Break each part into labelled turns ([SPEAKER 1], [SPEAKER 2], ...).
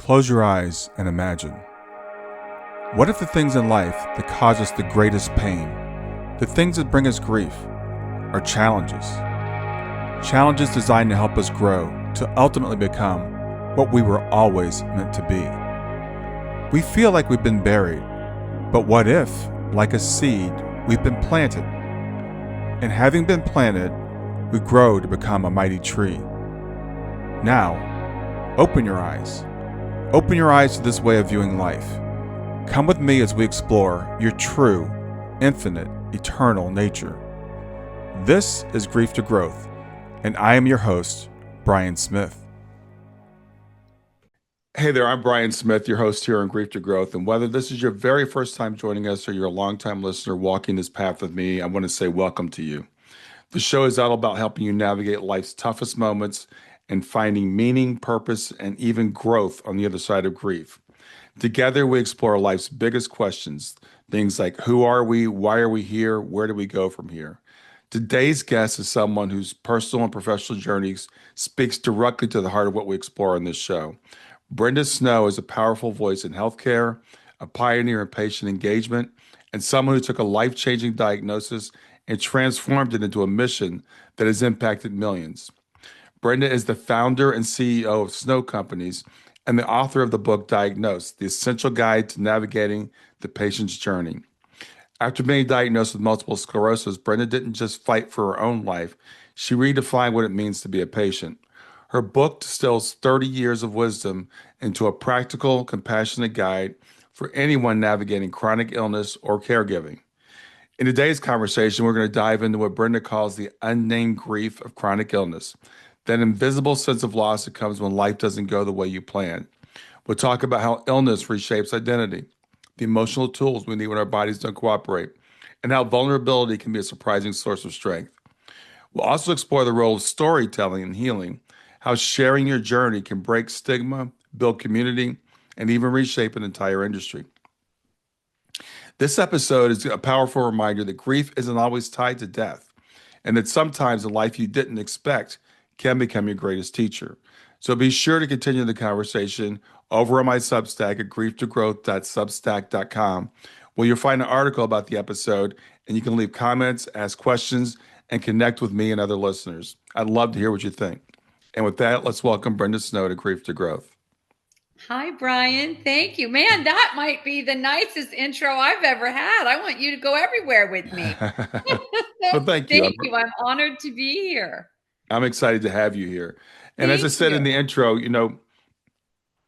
[SPEAKER 1] Close your eyes and imagine. What if the things in life that cause us the greatest pain, the things that bring us grief, are challenges? Challenges designed to help us grow, to ultimately become what we were always meant to be. We feel like we've been buried, but what if, like a seed, we've been planted? And having been planted, we grow to become a mighty tree. Now, open your eyes. Open your eyes to this way of viewing life. Come with me as we explore your true, infinite, eternal nature. This is Grief to Growth, and I am your host, Brian Smith. Hey there, I'm Brian Smith, your host here on Grief to Growth. And whether this is your very first time joining us or you're a longtime listener walking this path with me, I want to say welcome to you. The show is all about helping you navigate life's toughest moments and finding meaning, purpose, and even growth on the other side of grief. Together, we explore life's biggest questions, things like who are we, why are we here, where do we go from here? Today's guest is someone whose personal and professional journeys speaks directly to the heart of what we explore on this show. Brenda Snow is a powerful voice in healthcare, a pioneer in patient engagement, and someone who took a life-changing diagnosis and transformed it into a mission that has impacted millions. Brenda is the founder and CEO of Snow Companies and the author of the book Diagnosed, the essential guide to navigating the patient's journey. After being diagnosed with multiple sclerosis, Brenda didn't just fight for her own life, she redefined what it means to be a patient. Her book distills 30 years of wisdom into a practical, compassionate guide for anyone navigating chronic illness or caregiving. In today's conversation, we're going to dive into what Brenda calls the unnamed grief of chronic illness, that invisible sense of loss that comes when life doesn't go the way you planned. We'll talk about how illness reshapes identity, the emotional tools we need when our bodies don't cooperate, and how vulnerability can be a surprising source of strength. We'll also explore the role of storytelling and healing, how sharing your journey can break stigma, build community, and even reshape an entire industry. This episode is a powerful reminder that grief isn't always tied to death, and that sometimes a life you didn't expect can become your greatest teacher. So be sure to continue the conversation over on my Substack at grieftogrowth.substack.com, where you'll find an article about the episode, and you can leave comments, ask questions, and connect with me and other listeners. I'd love to hear what you think. And with that, let's welcome Brenda Snow to Grief to Growth.
[SPEAKER 2] Hi, Brian. Thank you. Man, that might be the nicest intro I've ever had. I want you to go everywhere with me.
[SPEAKER 1] Well, thank you.
[SPEAKER 2] Thank you. I'm honored to be here.
[SPEAKER 1] I'm excited to have you here. And as I
[SPEAKER 2] Thank
[SPEAKER 1] said in
[SPEAKER 2] you.
[SPEAKER 1] the intro, when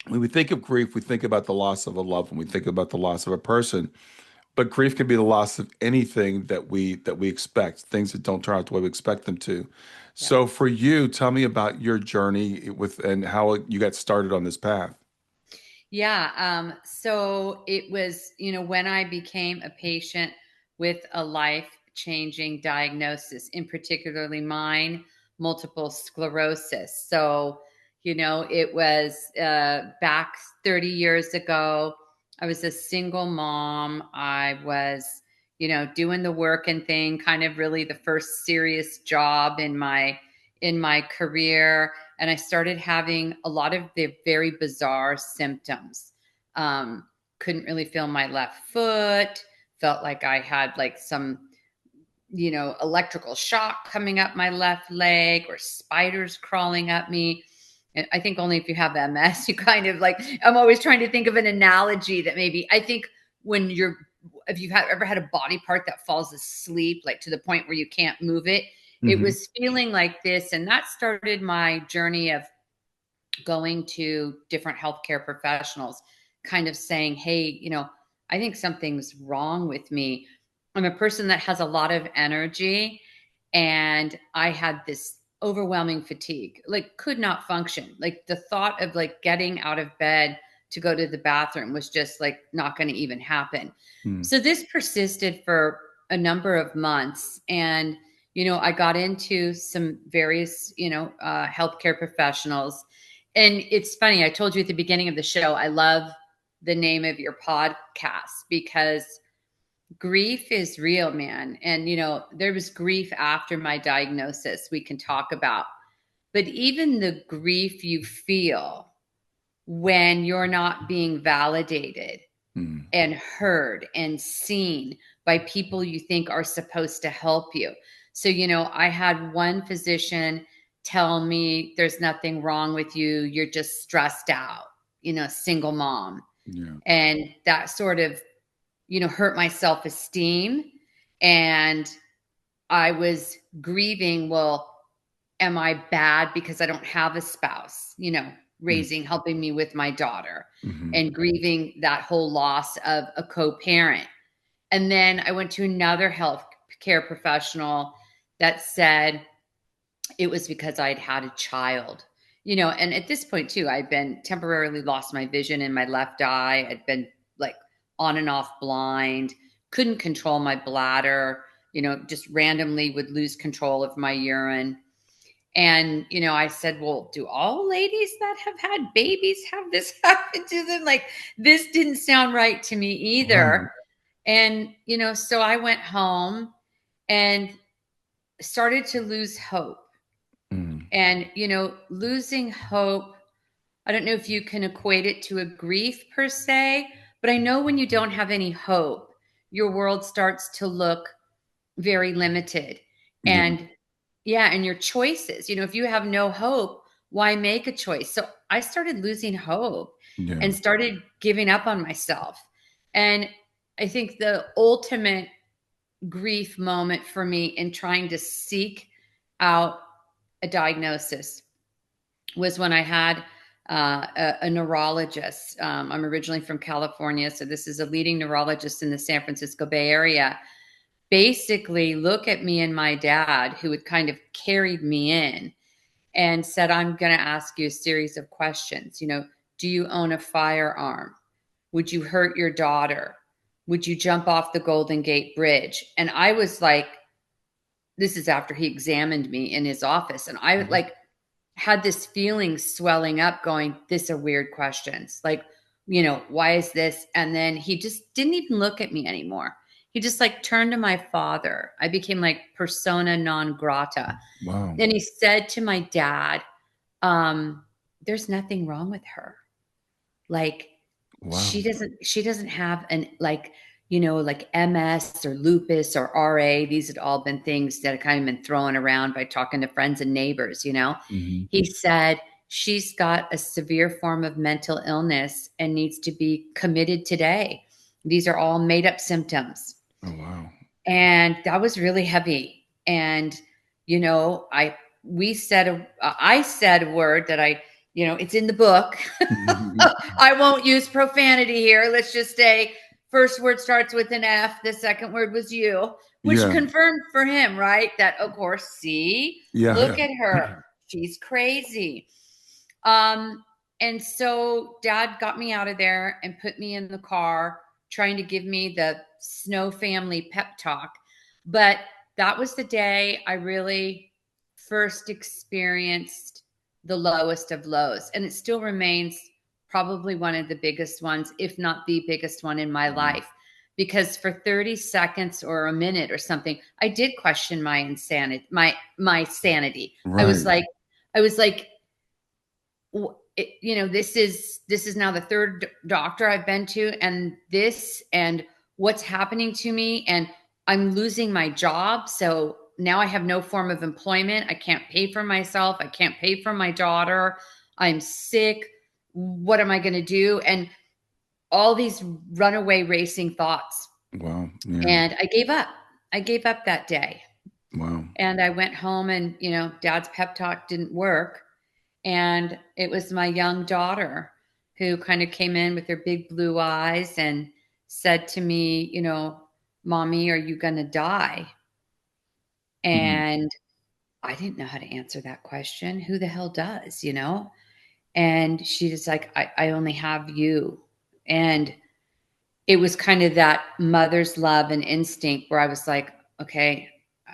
[SPEAKER 1] we think of grief, we think about the loss of a loved one, we think about the loss of a person, but grief can be the loss of anything that we expect, things that don't turn out the way we expect them to.
[SPEAKER 2] Yeah.
[SPEAKER 1] So for you, tell me about your journey with and how you got started on this path.
[SPEAKER 2] Yeah. So it was, when I became a patient with a life-changing diagnosis, in particularly mine, multiple sclerosis. So, it was back 30 years ago. I was a single mom. I was, doing the work and thing, kind of really the first serious job in my career, and I started having a lot of the very bizarre symptoms. Couldn't really feel my left foot, felt like I had like some, electrical shock coming up my left leg or spiders crawling up me. And I think only if you have MS, you kind of like, I'm always trying to think of an analogy that maybe, I think if you've ever had a body part that falls asleep, like to the point where you can't move it, it was feeling like this. And that started my journey of going to different healthcare professionals, kind of saying, hey, I think something's wrong with me. I'm a person that has a lot of energy, and I had this overwhelming fatigue, like could not function. Like the thought of like getting out of bed to go to the bathroom was just like not going to even happen. So this persisted for a number of months. And I got into some various, healthcare professionals. And it's funny, I told you at the beginning of the show, I love the name of your podcast because grief is real, man. And, there was grief after my diagnosis we can talk about. But even the grief you feel when you're not being validated
[SPEAKER 1] Mm.
[SPEAKER 2] and heard and seen by people you think are supposed to help you. So, I had one physician tell me there's nothing wrong with you. You're just stressed out, single mom.
[SPEAKER 1] Yeah.
[SPEAKER 2] And that sort of, hurt my self esteem. And I was grieving, well, am I bad because I don't have a spouse,
[SPEAKER 1] Mm.
[SPEAKER 2] helping me with my daughter,
[SPEAKER 1] Mm-hmm.
[SPEAKER 2] and grieving that whole loss of a co-parent. And then I went to another health care professional that said it was because I'd had a child, and at this point too, I'd been temporarily lost my vision in my left eye. I'd been like on and off blind, couldn't control my bladder, just randomly would lose control of my urine. And, I said, well, do all ladies that have had babies have this happen to them? Like, this didn't sound right to me
[SPEAKER 1] Right.
[SPEAKER 2] either. And, so I went home and started to lose hope.
[SPEAKER 1] Mm.
[SPEAKER 2] And, losing hope, I don't know if you can equate it to a grief per se, but I know when you don't have any hope, your world starts to look very limited.
[SPEAKER 1] Yeah.
[SPEAKER 2] And yeah, and your choices, if you have no hope, why make a choice? So I started losing hope
[SPEAKER 1] Yeah.
[SPEAKER 2] and started giving up on myself. And I think the ultimate grief moment for me in trying to seek out a diagnosis was when I had a neurologist. I'm originally from California, so this is a leading neurologist in the San Francisco Bay Area. Basically, look at me and my dad, who had kind of carried me in, and said, I'm going to ask you a series of questions. Do you own a firearm? Would you hurt your daughter? Would you jump off the Golden Gate Bridge? And I was like, this is after he examined me in his office. And I
[SPEAKER 1] Mhm.
[SPEAKER 2] like had this feeling swelling up going, these are weird questions. Like, why is this? And then he just didn't even look at me anymore. He just like turned to my father. I became like persona non grata.
[SPEAKER 1] Wow.
[SPEAKER 2] Then he said to my dad, um, there's nothing wrong with her. Like,
[SPEAKER 1] Wow.
[SPEAKER 2] she doesn't have an like MS or lupus or RA. These had all been things that had kind of been thrown around by talking to friends and neighbors.
[SPEAKER 1] Hmm.
[SPEAKER 2] He said she's got a severe form of mental illness and needs to be committed today. These are all made up symptoms.
[SPEAKER 1] Oh, wow.
[SPEAKER 2] And that was really heavy. And I said a word that it's in the book.
[SPEAKER 1] Mhm.
[SPEAKER 2] I won't use profanity here. Let's just say first word starts with an F, the second word was you, which
[SPEAKER 1] Yeah.
[SPEAKER 2] confirmed for him, right? That of course, see,
[SPEAKER 1] Yeah.
[SPEAKER 2] look
[SPEAKER 1] Yeah.
[SPEAKER 2] at her. She's crazy. Um, and so dad got me out of there and put me in the car, trying to give me the Snow family pep talk. But that was the day I really first experienced the lowest of lows. And it still remains probably one of the biggest ones, if not the biggest one in my
[SPEAKER 1] Wow.
[SPEAKER 2] life. Because for 30 seconds or a minute or something, I did question my insanity, my sanity.
[SPEAKER 1] Right.
[SPEAKER 2] I was like, this is now the third doctor I've been to, and what's happening to me, and I'm losing my job. So now I have no form of employment. I can't pay for myself. I can't pay for my daughter. I'm sick. What am I going to do? And all these runaway racing thoughts.
[SPEAKER 1] Wow. Yeah.
[SPEAKER 2] And I gave up. I gave up that day.
[SPEAKER 1] Wow.
[SPEAKER 2] And I went home, and, dad's pep talk didn't work. And it was my young daughter who kind of came in with her big blue eyes and said to me, Mommy, are you going to die?
[SPEAKER 1] Mhm.
[SPEAKER 2] And I didn't know how to answer that question. Who the hell does? And she was like, I only have you. And it was kind of that mother's love and instinct where I was like, okay,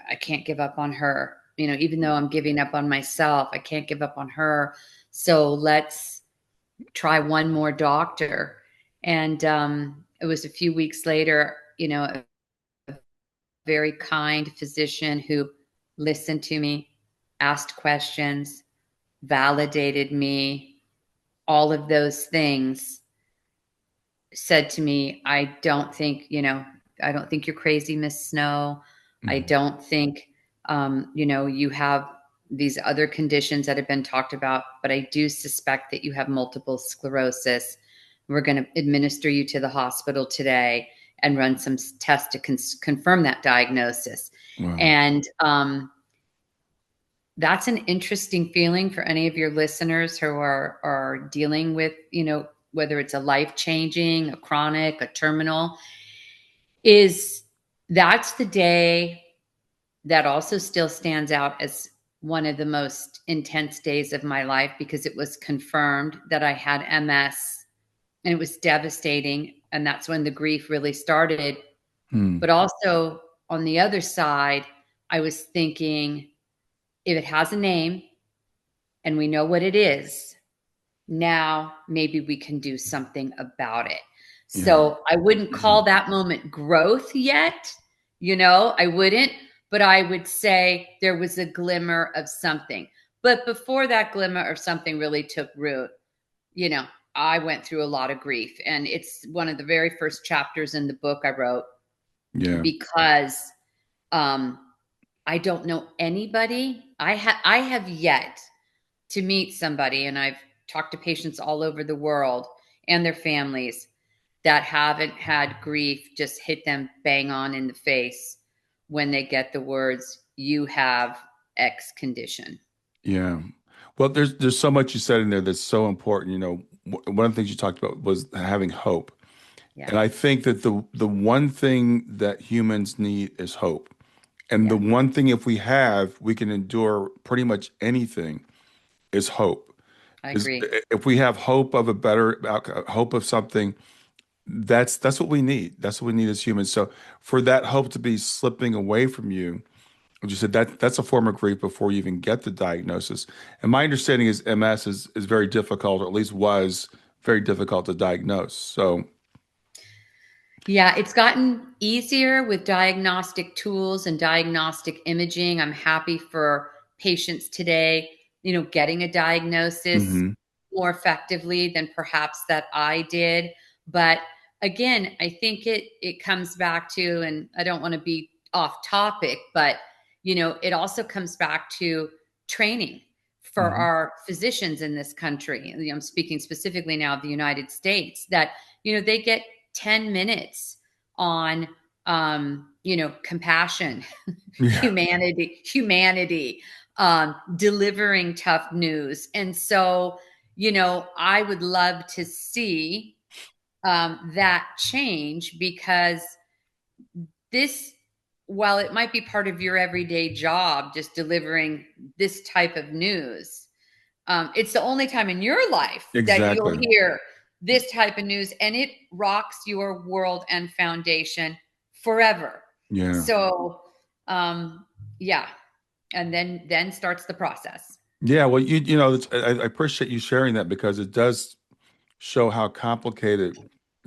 [SPEAKER 2] I can't give up on her. Even though I'm giving up on myself, I can't give up on her. So let's try one more doctor. And it was a few weeks later, a very kind physician who listened to me, asked questions, validated me, all of those things said to me, I don't think, I don't think you're crazy, Miss Snow. I
[SPEAKER 1] Mhm.
[SPEAKER 2] don't think, you have these other conditions that have been talked about, but I do suspect that you have multiple sclerosis. We're going to administer you to the hospital today and run some tests to confirm that diagnosis.
[SPEAKER 1] Wow.
[SPEAKER 2] And that's an interesting feeling for any of your listeners who are dealing with, whether it's a life changing, a chronic, a terminal, is that's the day that also still stands out as one of the most intense days of my life because it was confirmed that I had MS and it was devastating. And that's when the grief really started.
[SPEAKER 1] Hmm.
[SPEAKER 2] But also on the other side, I was thinking if it has a name and we know what it is, now maybe we can do something about it.
[SPEAKER 1] Yeah.
[SPEAKER 2] So I wouldn't call
[SPEAKER 1] Mhm.
[SPEAKER 2] that moment growth yet. I wouldn't, but I would say there was a glimmer of something. But before that glimmer of something really took root, you know, I went through a lot of grief. And it's one of the very first chapters in the book I wrote
[SPEAKER 1] Yeah.
[SPEAKER 2] because um, I don't know anybody. I have yet to meet somebody, and I've talked to patients all over the world and their families that haven't had grief just hit them bang on in the face when they get the words, you have X condition.
[SPEAKER 1] Yeah. Well, there's so much you said in there that's so important. One of the things you talked about was having hope.
[SPEAKER 2] Yeah.
[SPEAKER 1] And I think that the one thing that humans need is hope. And the
[SPEAKER 2] Yeah.
[SPEAKER 1] one thing if we have, we can endure pretty much anything is hope.
[SPEAKER 2] I
[SPEAKER 1] Because
[SPEAKER 2] agree.
[SPEAKER 1] if we have hope of a better outcome, hope of something, that's what we need. That's what we need as humans. So for that hope to be slipping away from you, as you said, that's a form of grief before you even get the diagnosis. And my understanding is MS is very difficult, or at least was very difficult to diagnose. So,
[SPEAKER 2] Yeah, it's gotten easier with diagnostic tools and diagnostic imaging. I'm happy for patients today, getting a diagnosis
[SPEAKER 1] hmm
[SPEAKER 2] more effectively than perhaps that I did. But again, I think it comes back to, and I don't want to be off topic, but it also comes back to training for
[SPEAKER 1] hmm
[SPEAKER 2] our physicians in this country. I'm speaking specifically now of the United States, that they get 10 minutes on compassion,
[SPEAKER 1] yeah,
[SPEAKER 2] humanity, delivering tough news. And so I would love to see that change, because this, while it might be part of your everyday job, just delivering this type of news, it's the only time in your life that you'll
[SPEAKER 1] exactly.
[SPEAKER 2] hear this type of news, and it rocks your world and foundation forever.
[SPEAKER 1] Yeah,
[SPEAKER 2] So, yeah, and then starts the process.
[SPEAKER 1] yeah. Well, I appreciate you sharing that because it does show how complicated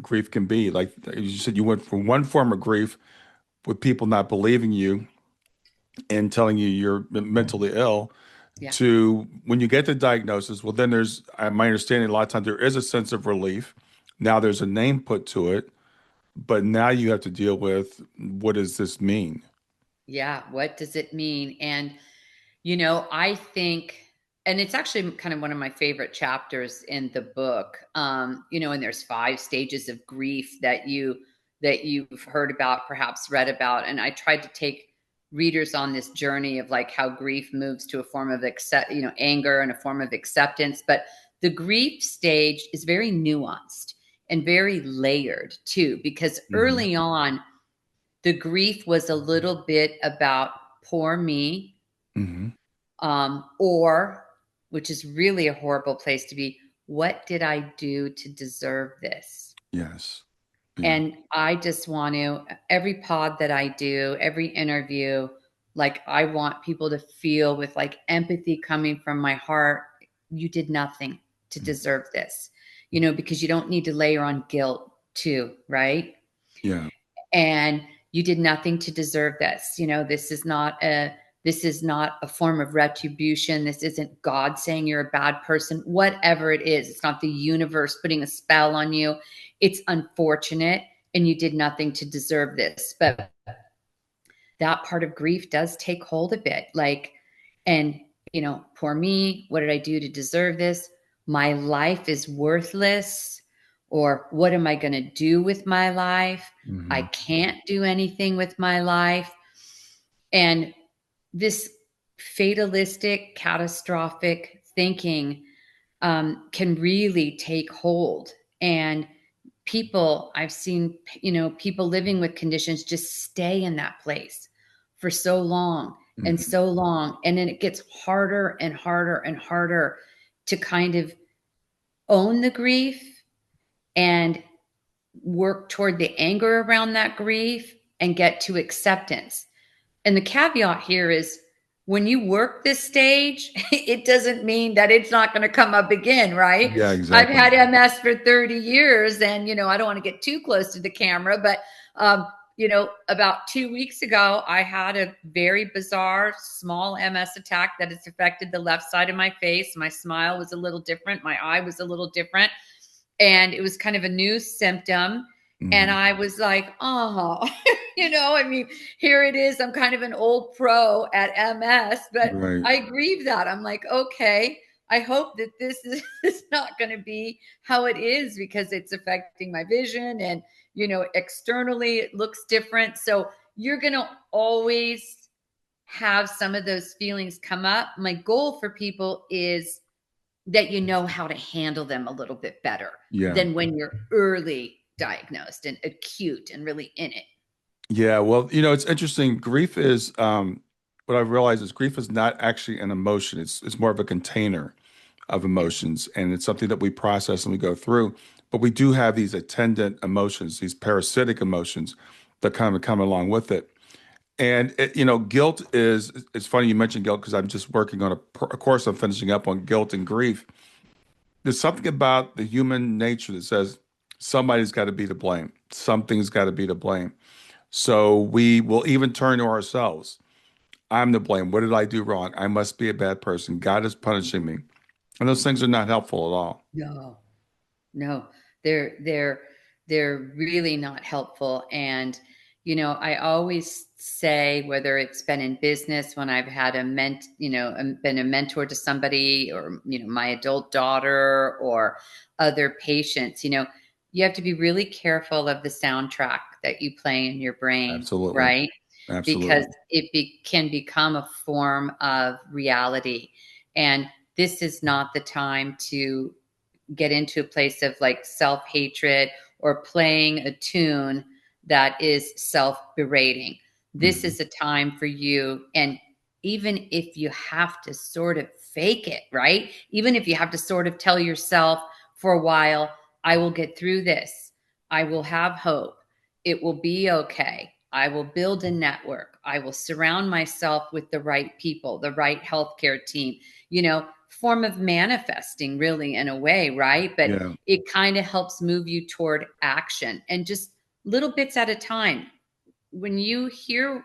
[SPEAKER 1] grief can be. Like you said, you went from one form of grief with people not believing you and telling you you're mentally ill
[SPEAKER 2] Yeah,
[SPEAKER 1] to when you get the diagnosis, well, then there's, my understanding, a lot of times there is a sense of relief. Now there's a name put to it, but now you have to deal with what does this mean?
[SPEAKER 2] yeah. What does it mean? And I think, and it's actually kind of one of my favorite chapters in the book. And there's 5 stages of grief that you've heard about, perhaps read about. And I tried to take readers on this journey of like how grief moves to a form of anger and a form of acceptance. But the grief stage is very nuanced and very layered too, because
[SPEAKER 1] hmm
[SPEAKER 2] early on, the grief was a little bit about poor me,
[SPEAKER 1] hmm
[SPEAKER 2] or, which is really a horrible place to be, what did I do to deserve this?
[SPEAKER 1] Yes. Yeah.
[SPEAKER 2] And I just want to, every pod that I do, every interview, like I want people to feel with like empathy coming from my heart. You did nothing to deserve this, because you don't need to layer on guilt too, right?
[SPEAKER 1] Yeah.
[SPEAKER 2] And you did nothing to deserve this. This is not This is not a form of retribution. This isn't God saying you're a bad person. Whatever it is, it's not the universe putting a spell on you. It's unfortunate and you did nothing to deserve this. But that part of grief does take hold a bit. Like, and, poor me, what did I do to deserve this? My life is worthless. Or what am I going to do with my life? I
[SPEAKER 1] Hmm.
[SPEAKER 2] can't do anything with my life. And this fatalistic, catastrophic thinking can really take hold. And I've seen, people living with conditions just stay in that place for so long and
[SPEAKER 1] Hmm.
[SPEAKER 2] so long. And then it gets harder and harder and harder to kind of own the grief and work toward the anger around that grief and get to acceptance. And the caveat here is when you work this stage, it doesn't mean that it's not going to come up again, right?
[SPEAKER 1] Yeah,
[SPEAKER 2] I've
[SPEAKER 1] exactly.
[SPEAKER 2] had MS for 30 years and, I don't want to get too close to the camera, but, about 2 weeks ago, I had a very bizarre small MS attack that has affected the left side of my face. My smile was a little different. My eye was a little different. And it was kind of a new symptom. And
[SPEAKER 1] Hmm.
[SPEAKER 2] I was like, oh, here it is. I'm kind of an old pro at MS, but
[SPEAKER 1] Right.
[SPEAKER 2] I grieve that. I'm like, okay, I hope that this is not going to be how it is because it's affecting my vision and, externally it looks different. So you're going to always have some of those feelings come up. My goal for people is that you know how to handle them a little bit better
[SPEAKER 1] Yeah.
[SPEAKER 2] than when you're early diagnosed and acute and really in it.
[SPEAKER 1] Yeah. Well, it's interesting. Grief is, what I've realized is grief is not actually an emotion. It's more of a container of
[SPEAKER 2] Yeah.
[SPEAKER 1] emotions, and it's something that we process and we go through. But we do have these attendant emotions, these parasitic emotions that kind of come along with it. And guilt is. It's funny you mentioned guilt because I'm just working on a course I'm finishing up on guilt and grief. There's something about the human nature that says somebody's got to be to blame. Something's got to be to blame. So we will even turn to ourselves. I'm to blame. What did I do wrong? I must be a bad person. God is punishing me. And those things are not helpful at all.
[SPEAKER 2] No, no, they're really not helpful. And I always say, whether it's been in business when I've had been a mentor to somebody, or my adult daughter, or other patients, you have to be really careful of the soundtrack that you play in your brain,
[SPEAKER 1] Absolutely.
[SPEAKER 2] right? Because
[SPEAKER 1] Absolutely.
[SPEAKER 2] can become a form of reality. And this is not the time to get into a place of like self hatred or playing a tune that is self berating. This
[SPEAKER 1] Mhm.
[SPEAKER 2] is a time for you. And even if you have to sort of fake it, right? Even if you have to sort of tell yourself for a while, I will get through this, I will have hope, it will be okay. I will build a network. I will surround myself with the right people, the right healthcare team, form of manifesting, really, in a way, right? But
[SPEAKER 1] Yeah.
[SPEAKER 2] it kind of helps move you toward action and just little bits at a time. When you hear,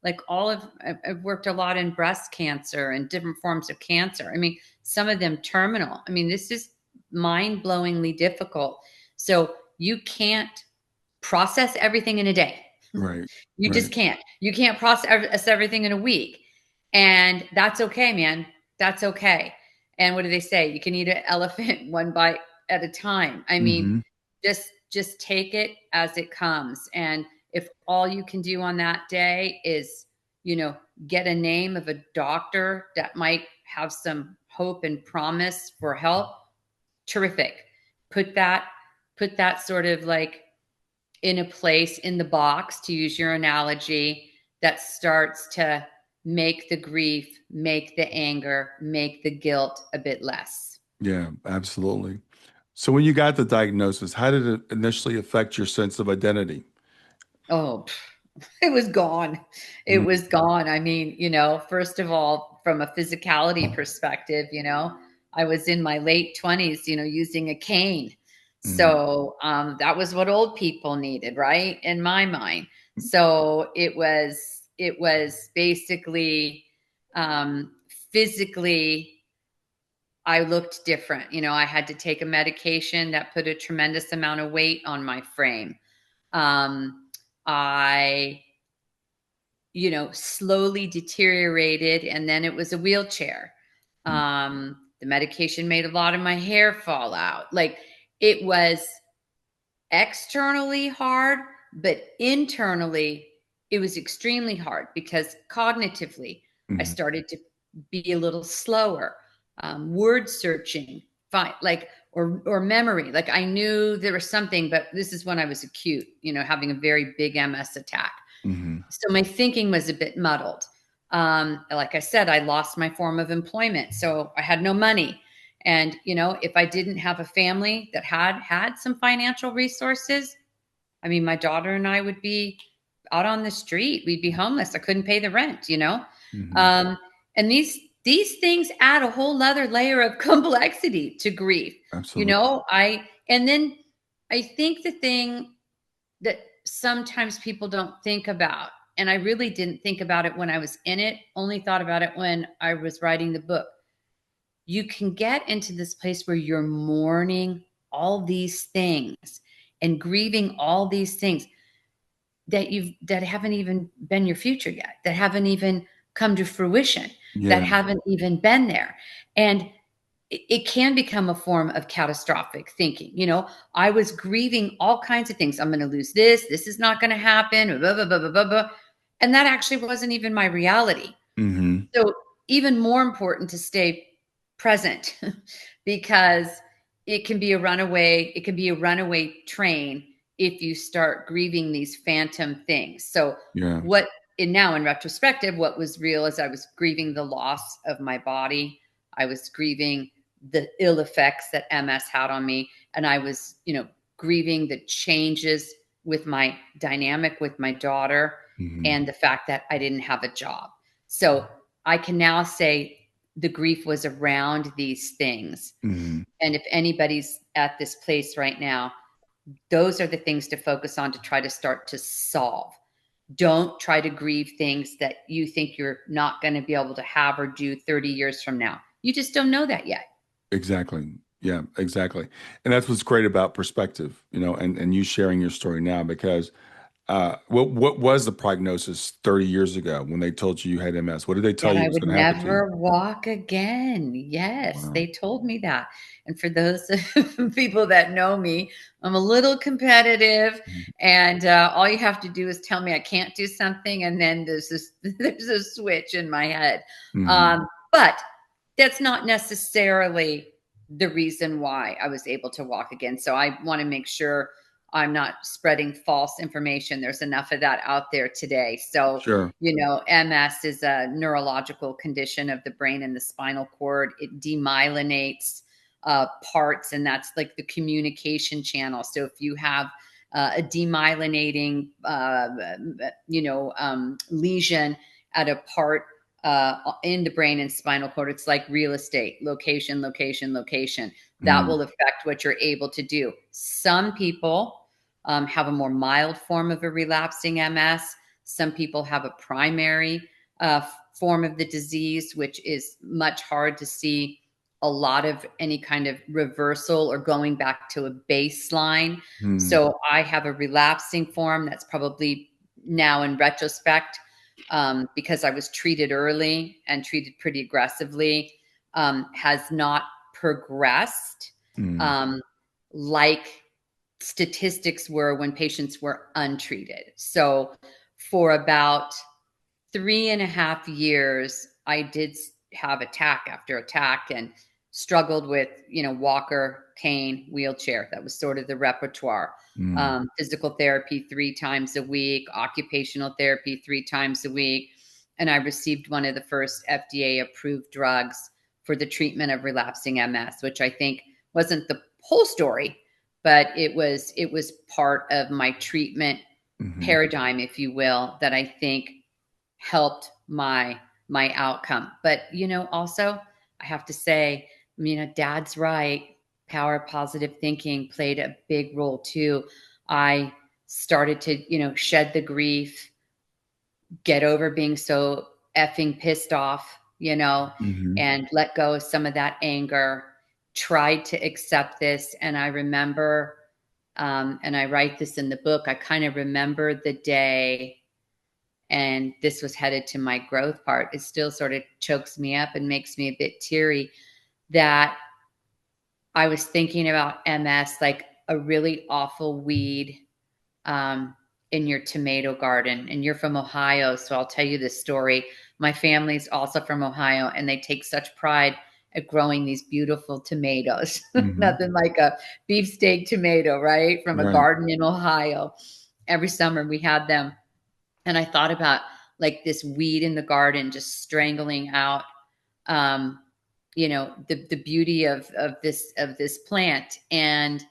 [SPEAKER 2] like I've worked a lot in breast cancer and different forms of cancer. I mean, some of them terminal. I mean, this is mind blowingly difficult. So you can't process everything in a day.
[SPEAKER 1] Right.
[SPEAKER 2] You
[SPEAKER 1] Right.
[SPEAKER 2] just can't. You can't process everything in a week. And that's okay, man. That's okay. And what do they say? You can eat an elephant one bite at a time. I mean,
[SPEAKER 1] Hmm.
[SPEAKER 2] just take it as it comes. And if all you can do on that day is, you know, get a name of a doctor that might have some hope and promise for help, terrific. Put that put that sort of like in a place in the box, to use your analogy, that starts to make the grief, make the anger, make the guilt a bit less.
[SPEAKER 1] Yeah, absolutely. So when you got the diagnosis, how did it initially affect your sense of identity?
[SPEAKER 2] Oh, it was gone. It
[SPEAKER 1] Mm-hmm.
[SPEAKER 2] was gone. I mean, first of all, from a physicality perspective, I was in my late 20s, using a cane. So that was what old people needed, right? In my mind. So it was it was basically physically, I looked different. I had to take a medication that put a tremendous amount of weight on my frame. I, slowly deteriorated, and then it was a wheelchair. The medication made a lot of my hair fall out. Like, it was externally hard, but internally it was extremely hard because cognitively I
[SPEAKER 1] Mm-hmm.
[SPEAKER 2] started to be a little slower, word searching, fine, like, or memory. Like, I knew there was something, but this is when I was acute, having a very big MS attack.
[SPEAKER 1] Mm-hmm.
[SPEAKER 2] So my thinking was a bit muddled. Like I said, I lost my form of employment, so I had no money. And if I didn't have a family that had some financial resources, I mean, my daughter and I would be out on the street. We'd be homeless. I couldn't pay the rent.
[SPEAKER 1] Mm-hmm.
[SPEAKER 2] Um, and these things add a whole other layer of complexity to grief.
[SPEAKER 1] Absolutely.
[SPEAKER 2] And then I think the thing that sometimes people don't think about, and I really didn't think about it when I was in it, only thought about it when I was writing the book. You can get into this place where you're mourning all these things and grieving all these things that haven't even been your future yet, that haven't even come to fruition, that
[SPEAKER 1] Yeah.
[SPEAKER 2] haven't even been there. And it can become a form of catastrophic thinking. I was grieving all kinds of things. I'm going to lose this. This is not going to happen. Blah, blah, blah, blah, blah, blah. And that actually wasn't even my reality.
[SPEAKER 1] Mm-hmm.
[SPEAKER 2] So even more important to stay present because it can be a runaway train if you start grieving these phantom things. So
[SPEAKER 1] Yeah.
[SPEAKER 2] now in retrospective, what was real is I was grieving the loss of my body. I was grieving the ill effects that MS had on me. And I was, grieving the changes with my dynamic with my daughter
[SPEAKER 1] Mm-hmm.
[SPEAKER 2] and the fact that I didn't have a job. So I can now say the grief was around these things.
[SPEAKER 1] Mm-hmm.
[SPEAKER 2] And if anybody's at this place right now, those are the things to focus on to try to start to solve. Don't try to grieve things that you think you're not going to be able to have or do 30 years from now. You just don't know that yet.
[SPEAKER 1] Exactly. Yeah, exactly. And that's what's great about perspective, and you sharing your story now because what was the prognosis 30 years ago when they told you you had MS? What did they tell
[SPEAKER 2] That
[SPEAKER 1] you
[SPEAKER 2] I
[SPEAKER 1] was
[SPEAKER 2] would
[SPEAKER 1] going to happen to you?
[SPEAKER 2] never walk again. Yes,
[SPEAKER 1] Wow.
[SPEAKER 2] they told me that. And for those people that know me, I'm a little competitive, and all you have to do is tell me I can't do something, and then there's a switch in my head.
[SPEAKER 1] Mm-hmm.
[SPEAKER 2] But that's not necessarily the reason why I was able to walk again. So I want to make sure I'm not spreading false information. There's enough of that out there today. So
[SPEAKER 1] Sure.
[SPEAKER 2] MS is a neurological condition of the brain and the spinal cord. It demyelinates parts, and that's like the communication channel. So if you have a demyelinating, lesion at a part in the brain and spinal cord, it's like real estate: location, location, location. That
[SPEAKER 1] Mm-hmm.
[SPEAKER 2] will affect what you're able to do. Some people have a more mild form of a relapsing MS. Some people have a primary form of the disease, which is much hard to see a lot of any kind of reversal or going back to a baseline. So I have a relapsing form that's probably now in retrospect, because I was treated early and treated pretty aggressively, has not progressed
[SPEAKER 1] Mm-hmm.
[SPEAKER 2] um, like statistics were when patients were untreated. So for about 3.5 years, I did have attack after attack and struggled with, walker, cane, wheelchair. That was sort of the repertoire.
[SPEAKER 1] Mm-hmm.
[SPEAKER 2] Physical therapy 3 times a week, occupational therapy 3 times a week. And I received one of the first FDA approved drugs for the treatment of relapsing MS, which I think wasn't the whole story, but it was part of my treatment
[SPEAKER 1] Mm-hmm.
[SPEAKER 2] paradigm, if you will, that I think helped my outcome. But also I have to say, Dad's right. Power of positive thinking played a big role too. I started to, shed the grief get over being so effing pissed off,
[SPEAKER 1] Hmm.
[SPEAKER 2] and let go of some of that anger, tried to accept this. And I remember, and I write this in the book, I kind of remember the day, and this was headed to my growth part. It still sort of chokes me up and makes me a bit teary, that I was thinking about MS, like a really awful weed, um, in your tomato garden. And you're from Ohio, so I'll tell you this story. My family's also from Ohio, and they take such pride at growing these beautiful tomatoes.
[SPEAKER 1] Hmm.
[SPEAKER 2] Nothing like a beefsteak tomato, right? From a
[SPEAKER 1] Right.
[SPEAKER 2] garden in Ohio. Every summer we had them. And I thought about like this weed in the garden just strangling out, um, the beauty of this plant. And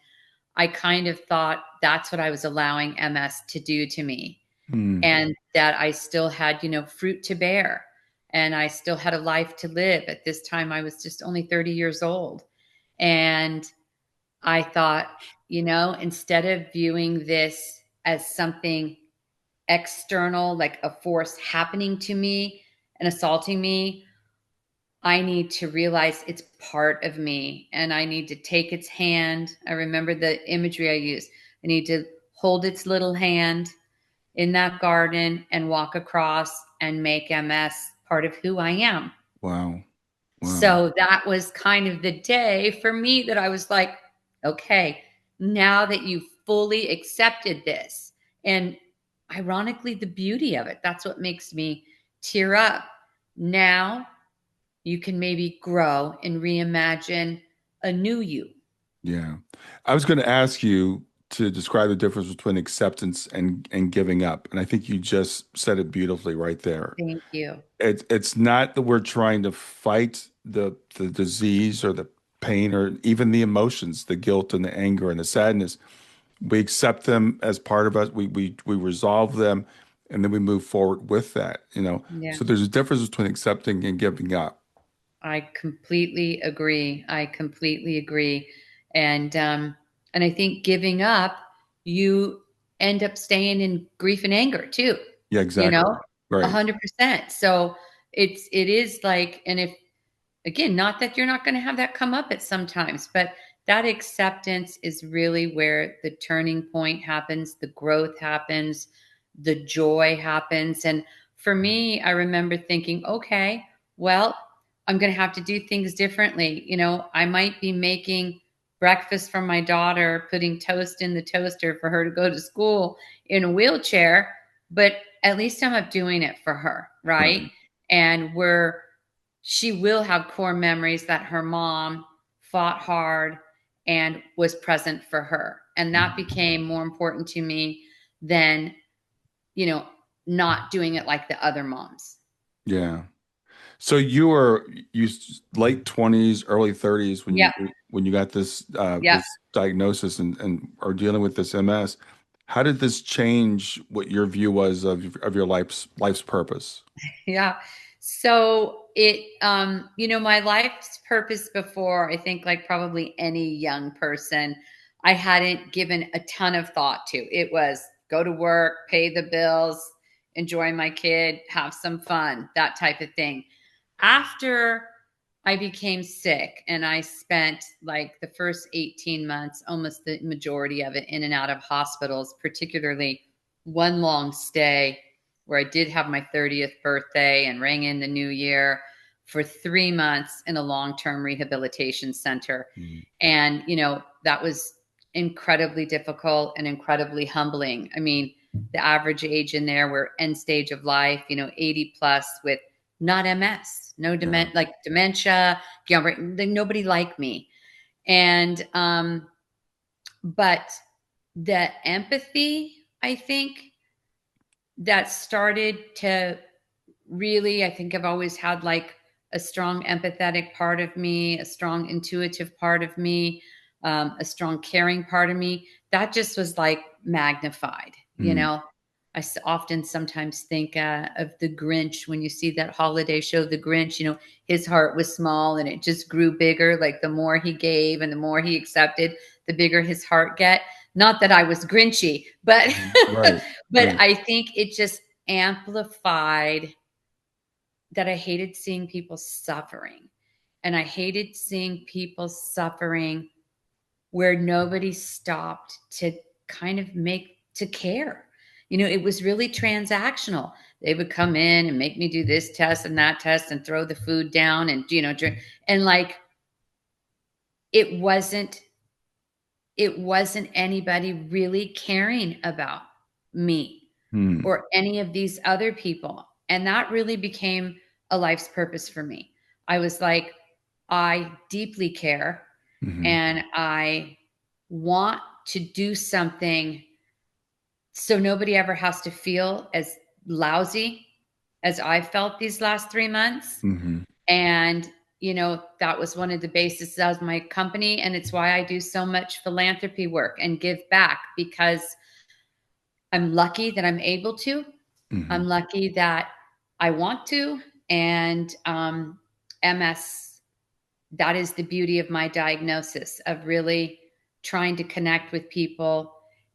[SPEAKER 2] I kind of thought that's what I was allowing MS to do to me,
[SPEAKER 1] Mm.
[SPEAKER 2] and that I still had, fruit to bear, and I still had a life to live. At this time, I was just only 30 years old. And I thought, instead of viewing this as something external, like a force happening to me and assaulting me, I need to realize it's part of me, and I need to take its hand. I remember the imagery I used. I need to hold its little hand in that garden and walk across and make MS part of who I am.
[SPEAKER 1] Wow. Wow.
[SPEAKER 2] So that was kind of the day for me that I was like, okay, now that you've fully accepted this, and ironically, the beauty of it, that's what makes me tear up. Now you can maybe grow and reimagine a new you.
[SPEAKER 1] Yeah. I was going to ask you to describe the difference between acceptance and giving up. And I think you just said it beautifully right there.
[SPEAKER 2] Thank you.
[SPEAKER 1] It's not that we're trying to fight the disease or the pain or even the emotions, the guilt and the anger and the sadness. We accept them as part of us. We resolve them, and then we move forward with that, you know.
[SPEAKER 2] Yeah,
[SPEAKER 1] So there's a difference between accepting and giving up.
[SPEAKER 2] I completely agree. I completely agree. And I think giving up, you end up staying in grief and anger too,
[SPEAKER 1] Yeah,
[SPEAKER 2] you
[SPEAKER 1] exactly.
[SPEAKER 2] know, a
[SPEAKER 1] Right.
[SPEAKER 2] 100%. So it is like, and if, again, not that you're not going to have that come up at sometimes, but that acceptance is really where the turning point happens, the growth happens, the joy happens. And for me, I remember thinking, okay, well, I'm going to have to do things differently. I might be making breakfast for my daughter, putting toast in the toaster for her to go to school in a wheelchair, but at least I'm up doing it for her, right?
[SPEAKER 1] Right.
[SPEAKER 2] And she will have core memories that her mom fought hard and was present for her. And that became more important to me than, you know, not doing it like the other moms.
[SPEAKER 1] Yeah. So you late 20s, early 30s
[SPEAKER 2] Yeah.
[SPEAKER 1] when you got this
[SPEAKER 2] Yeah.
[SPEAKER 1] this diagnosis and are dealing with this MS. How did this change what your view was of your life's purpose?
[SPEAKER 2] Yeah. So my life's purpose before, I think like probably any young person, I hadn't given a ton of thought to. It was go to work, pay the bills, enjoy my kid, have some fun, that type of thing. After I became sick and I spent like the first 18 months, almost the majority of it in and out of hospitals, particularly one long stay where I did have my 30th birthday and rang in the new year for 3 months in a long term rehabilitation center.
[SPEAKER 1] Mm.
[SPEAKER 2] And, that was incredibly difficult and incredibly humbling. I mean, the average age in there were end stage of life, 80 plus with not MS, no
[SPEAKER 1] Yeah.
[SPEAKER 2] like dementia, Guillain-Barré, nobody like me. And, but the empathy, I think, that started to really, I think I've always had like a strong empathetic part of me, a strong intuitive part of me, a strong caring part of me. That just was like magnified,
[SPEAKER 1] Mm.
[SPEAKER 2] I often sometimes think of the Grinch when you see that holiday show, The Grinch. His heart was small and it just grew bigger. Like the more he gave and the more he accepted, the bigger his heart get. Not that I was Grinchy, but
[SPEAKER 1] Right.
[SPEAKER 2] but
[SPEAKER 1] Right.
[SPEAKER 2] I think it just amplified that I hated seeing people suffering. And I hated seeing people suffering where nobody stopped to kind of to care. It was really transactional. They would come in and make me do this test and that test and throw the food down and, drink. And like, it wasn't, it wasn't anybody really caring about me
[SPEAKER 1] Hmm.
[SPEAKER 2] or any of these other people. And that really became a life's purpose for me. I was like, I deeply care
[SPEAKER 1] Hmm.
[SPEAKER 2] and I want to do something so nobody ever has to feel as lousy as I felt these last 3 months.
[SPEAKER 1] Hmm.
[SPEAKER 2] And, that was one of the bases of my company. And it's why I do so much philanthropy work and give back, because I'm lucky that I'm able to.
[SPEAKER 1] Hmm.
[SPEAKER 2] I'm lucky that I want to. And MS, that is the beauty of my diagnosis, of really trying to connect with people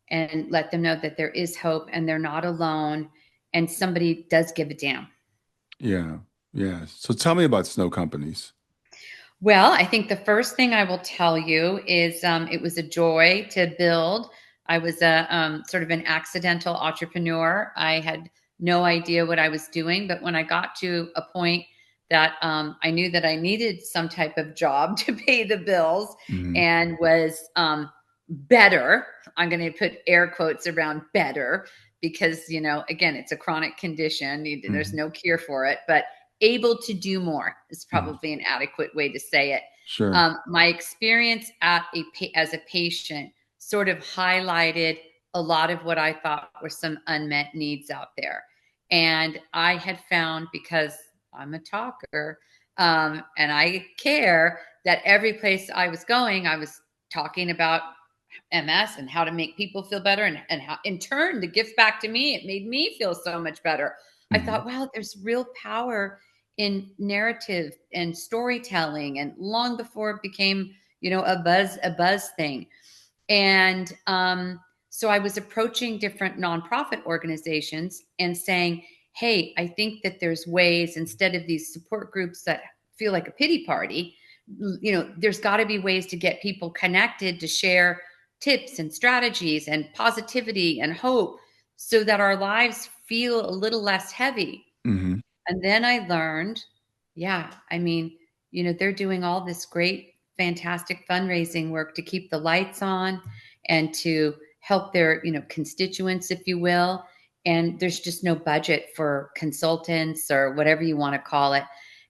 [SPEAKER 2] and let them know that there is hope and they're not alone and somebody does give a damn.
[SPEAKER 1] Yeah. Yeah. So tell me about snow companies.
[SPEAKER 2] Well, I think the first thing I will tell you is it was a joy to build. I was a sort of an accidental entrepreneur. I had no idea what I was doing, but when I got to a point that I knew that I needed some type of job to pay the bills
[SPEAKER 1] Hmm.
[SPEAKER 2] and was better, I'm going to put air quotes around better because, again, it's a chronic condition. There's
[SPEAKER 1] Hmm.
[SPEAKER 2] no cure for it, but able to do more is
[SPEAKER 1] Hmm.
[SPEAKER 2] probably an adequate way to say it.
[SPEAKER 1] Sure.
[SPEAKER 2] My experience as a patient sort of highlighted a lot of what I thought were some unmet needs out there. And I had found, because I'm a talker and I care, that every place I was going, I was talking about MS and how to make people feel better, and how in turn the gift back to me, it made me feel so much better. I
[SPEAKER 1] Hmm.
[SPEAKER 2] thought, wow, there's real power in narrative and storytelling, and long before it became, a buzz thing. And so I was approaching different nonprofit organizations and saying, hey, I think that there's ways, instead of these support groups that feel like a pity party, there's got to be ways to get people connected, to share tips and strategies and positivity and hope so that our lives feel a little less heavy.
[SPEAKER 1] Hmm.
[SPEAKER 2] And then I learned, yeah, I mean, they're doing all this great, fantastic fundraising work to keep the lights on and to help their, constituents, if you will. And there's just no budget for consultants or whatever you want to call it.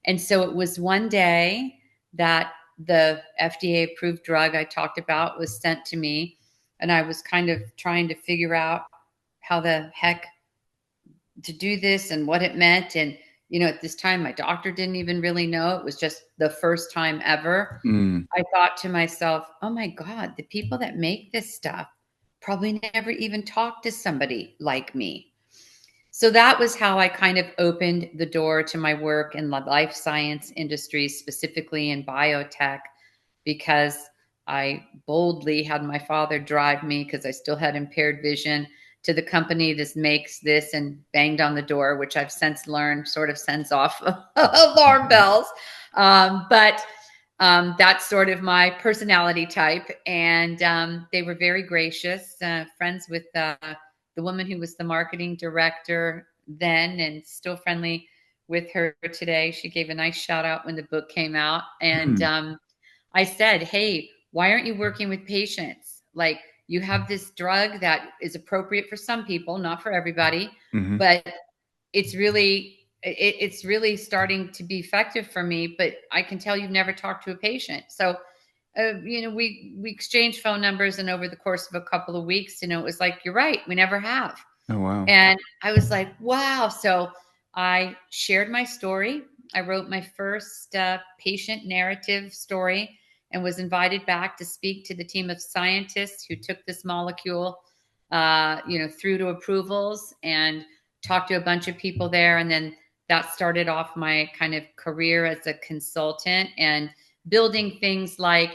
[SPEAKER 2] And so it was one day that the FDA approved drug I talked about was sent to me. And I was kind of trying to figure out how the heck to do this and what it meant. And, at this time, my doctor didn't even really know. It was just the first time ever.
[SPEAKER 1] Mm.
[SPEAKER 2] I thought to myself, oh my God, the people that make this stuff probably never even talked to somebody like me. So that was how I kind of opened the door to my work in the life science industry, specifically in biotech, because I boldly had my father drive me, because I still had impaired vision, to the company that makes this, and banged on the door, which I've since learned sort of sends off alarm bells. But that's sort of my personality type. And they were very gracious, friends with the woman who was the marketing director then, and still friendly with her today. She gave a nice shout out when the book came out. And
[SPEAKER 1] Mm.
[SPEAKER 2] I said, hey, why aren't you working with patients? Like, you have this drug that is appropriate for some people, not for everybody,
[SPEAKER 1] Hmm.
[SPEAKER 2] but it's really starting to be effective for me. But I can tell you've never talked to a patient. So we exchanged phone numbers, and over the course of a couple of weeks, it was like, you're right, we never have.
[SPEAKER 1] Oh, wow.
[SPEAKER 2] And I was like, wow. So I shared my story. I wrote my first patient narrative story and was invited back to speak to the team of scientists who took this molecule, through to approvals, and talked to a bunch of people there. And then that started off my kind of career as a consultant, and building things like,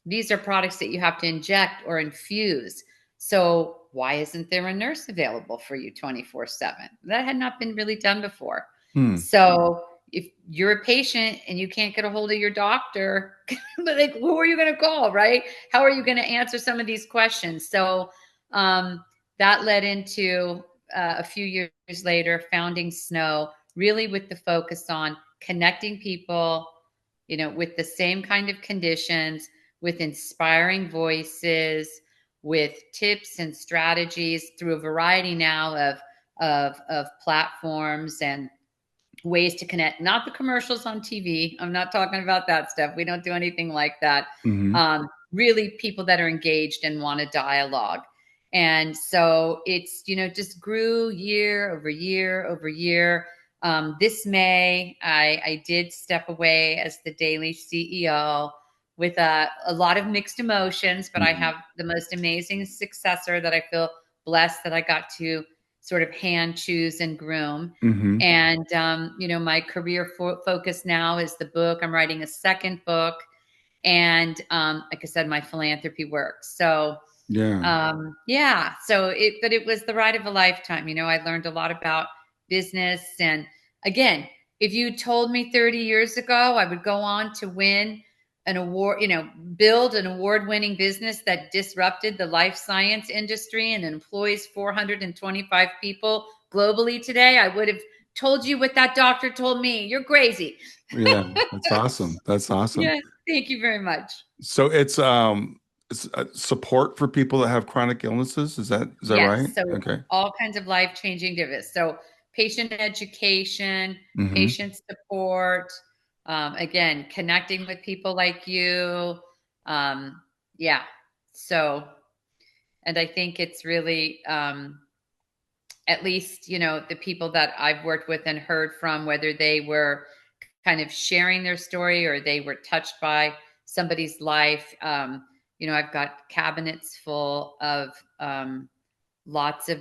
[SPEAKER 2] these are products that you have to inject or infuse. So why isn't there a nurse available for you 24/7? That had not been really done before.
[SPEAKER 1] Hmm.
[SPEAKER 2] So if you're a patient and you can't get a hold of your doctor, but like, who are you going to call, right? How are you going to answer some of these questions? So um, that led into a few years later founding Snow, really with the focus on connecting people, with the same kind of conditions, with inspiring voices, with tips and strategies through a variety now of platforms and ways to connect. Not the commercials on TV. I'm not talking about that stuff. We don't do anything like that.
[SPEAKER 1] Hmm.
[SPEAKER 2] Really, people that are engaged and want a dialogue. And so it's, just grew year over year over year. This May, I did step away as the daily CEO with a lot of mixed emotions, but I
[SPEAKER 1] Hmm.
[SPEAKER 2] have the most amazing successor that I feel blessed that I got to sort of hand choose and groom.
[SPEAKER 1] Hmm.
[SPEAKER 2] And, my career focus now is the book. I'm writing a second book. And like I said, my philanthropy work. So,
[SPEAKER 1] Yeah.
[SPEAKER 2] yeah. But it was the ride of a lifetime. I learned a lot about business. And again, if you told me 30 years ago I would go on to win an award, build an award winning business that disrupted the life science industry and employs 425 people globally today, I would have told you what that doctor told me. You're crazy.
[SPEAKER 1] Yeah. That's awesome. That's awesome.
[SPEAKER 2] Yeah. Thank you very much.
[SPEAKER 1] So it's support for people that have chronic illnesses. Is that right?
[SPEAKER 2] Yes. So
[SPEAKER 1] Okay.
[SPEAKER 2] all kinds of life changing dividends. So patient education,
[SPEAKER 1] Hmm.
[SPEAKER 2] patient support, again, connecting with people like you. Um, yeah. So, and I think it's really, at least, the people that I've worked with and heard from, whether they were kind of sharing their story or they were touched by somebody's life. I've got cabinets full of lots of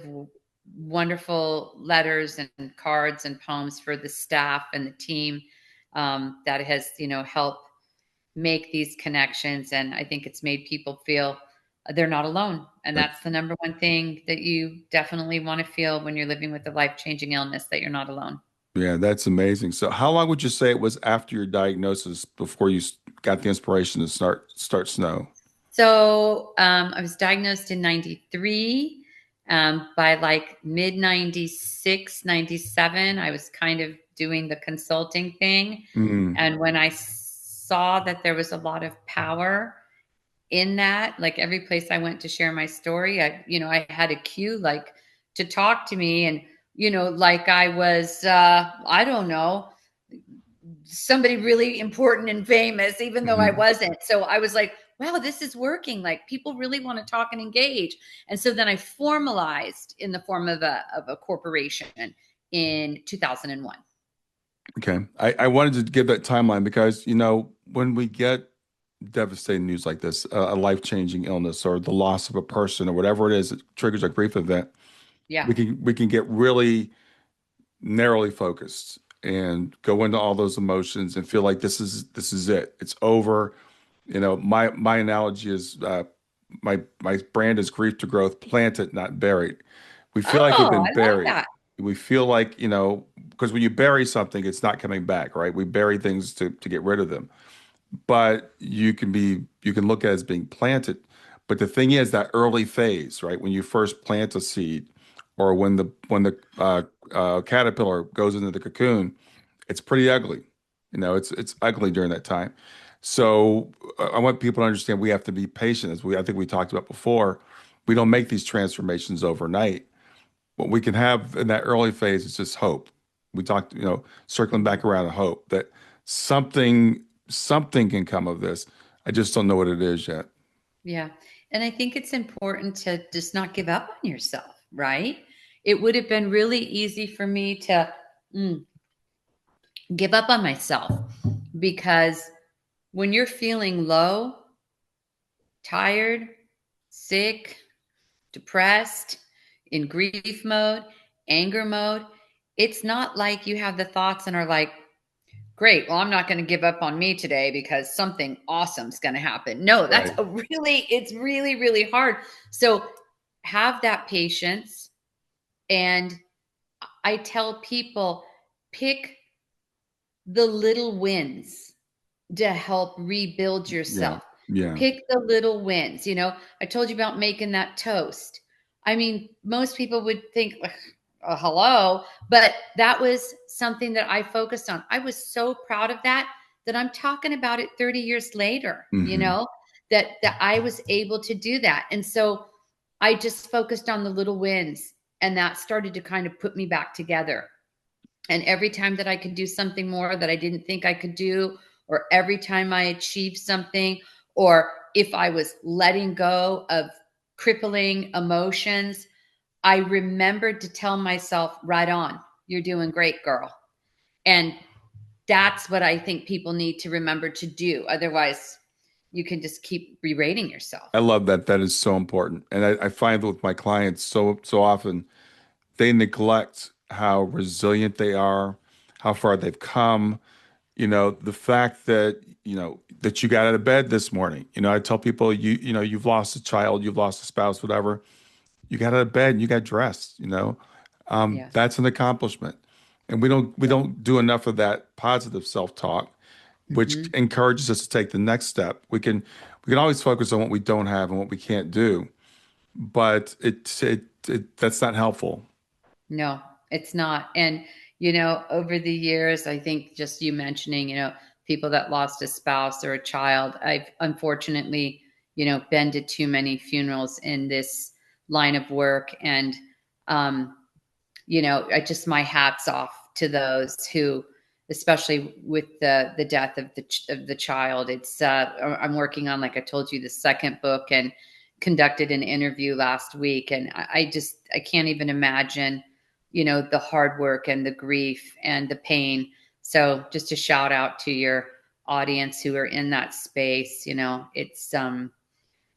[SPEAKER 2] wonderful letters and cards and poems for the staff and the team that has, helped make these connections. And I think it's made people feel they're not alone. And
[SPEAKER 1] That,
[SPEAKER 2] that's the number one thing that you definitely want to feel when you're living with a life changing illness, that you're not alone.
[SPEAKER 1] yeah, that's amazing. So how long would you say it was after your diagnosis before you got the inspiration to start Snow?
[SPEAKER 2] So I was diagnosed in 93. By like mid 96, 97, I was kind of doing the consulting thing.
[SPEAKER 1] Mm.
[SPEAKER 2] And when I saw that there was a lot of power in that, like every place I went to share my story, I had a cue like to talk to me. And, like I was, I don't know, somebody really important and famous, even though I
[SPEAKER 1] Hmm.
[SPEAKER 2] wasn't. So I was like, wow, this is working. Like people really want to talk and engage. And so then I formalized in the form of a corporation in 2001.
[SPEAKER 1] Okay. I wanted to give that timeline because, when we get devastating news like this, a life-changing illness or the loss of a person or whatever it is that triggers a grief event,
[SPEAKER 2] Yeah.
[SPEAKER 1] we can get really narrowly focused and go into all those emotions and feel like this is it. It's over. My analogy is my brand is grief to growth, planted, not buried. We feel like we've
[SPEAKER 2] Oh,
[SPEAKER 1] been
[SPEAKER 2] I like
[SPEAKER 1] buried.
[SPEAKER 2] that.
[SPEAKER 1] We feel like, because when you bury something, it's not coming back, right? We bury things to get rid of them. But you can look at it as being planted. But the thing is that early phase, right? When you first plant a seed, or when the caterpillar goes into the cocoon, it's pretty ugly. It's ugly during that time. So I want people to understand we have to be patient, as I think we talked about before. We don't make these transformations overnight. What we can have in that early phase is just hope. We talked, circling back around to hope that something can come of this. I just don't know what it is yet.
[SPEAKER 2] Yeah. And I think it's important to just not give up on yourself, right? It would have been really easy for me to mm, give up on myself because when you're feeling low, tired, sick, depressed, in grief mode, anger mode, it's not like you have the thoughts and are like, great, well, I'm not going to give up on me today because something awesome's going to happen. No,
[SPEAKER 1] Right.
[SPEAKER 2] it's really, really hard. So have that patience. And I tell people, pick the little wins to help rebuild
[SPEAKER 1] Yeah.
[SPEAKER 2] yourself.
[SPEAKER 1] Yeah.
[SPEAKER 2] Pick the little wins. I told you about making that toast. I mean, most people would think, hello, but that was something that I focused on. I was so proud of that I'm talking about it 30 years later,
[SPEAKER 1] Hmm.
[SPEAKER 2] that I was able to do that. And so I just focused on the little wins, and that started to kind of put me back together. And every time that I could do something more that I didn't think I could do, or every time I achieved something, or if I was letting go of crippling emotions, I remembered to tell myself, right on, you're doing great, girl. And that's what I think people need to remember to do. Otherwise, you can just keep berating yourself.
[SPEAKER 1] I love that. That is so important. And I find with my clients so often they neglect how resilient they are, how far they've come. The fact that, that you got out of bed this morning. I tell people you've lost a child, you've lost a spouse, whatever. You got out of bed and you got dressed,
[SPEAKER 2] Yes.
[SPEAKER 1] that's an accomplishment. And we
[SPEAKER 2] Yeah.
[SPEAKER 1] don't do enough of that positive self-talk, which
[SPEAKER 2] Hmm.
[SPEAKER 1] encourages us to take the next step. We can always focus on what we don't have and what we can't do, but that's not helpful.
[SPEAKER 2] No, it's not. And, over the years, I think just you mentioning, people that lost a spouse or a child, I've unfortunately, been to too many funerals in this line of work. And, um, I just, my hats off to those who, especially with the death of the child. I'm working on, like I told you, the second book, and conducted an interview last week, and I can't even imagine, the hard work and the grief and the pain. So just a shout out to your audience who are in that space.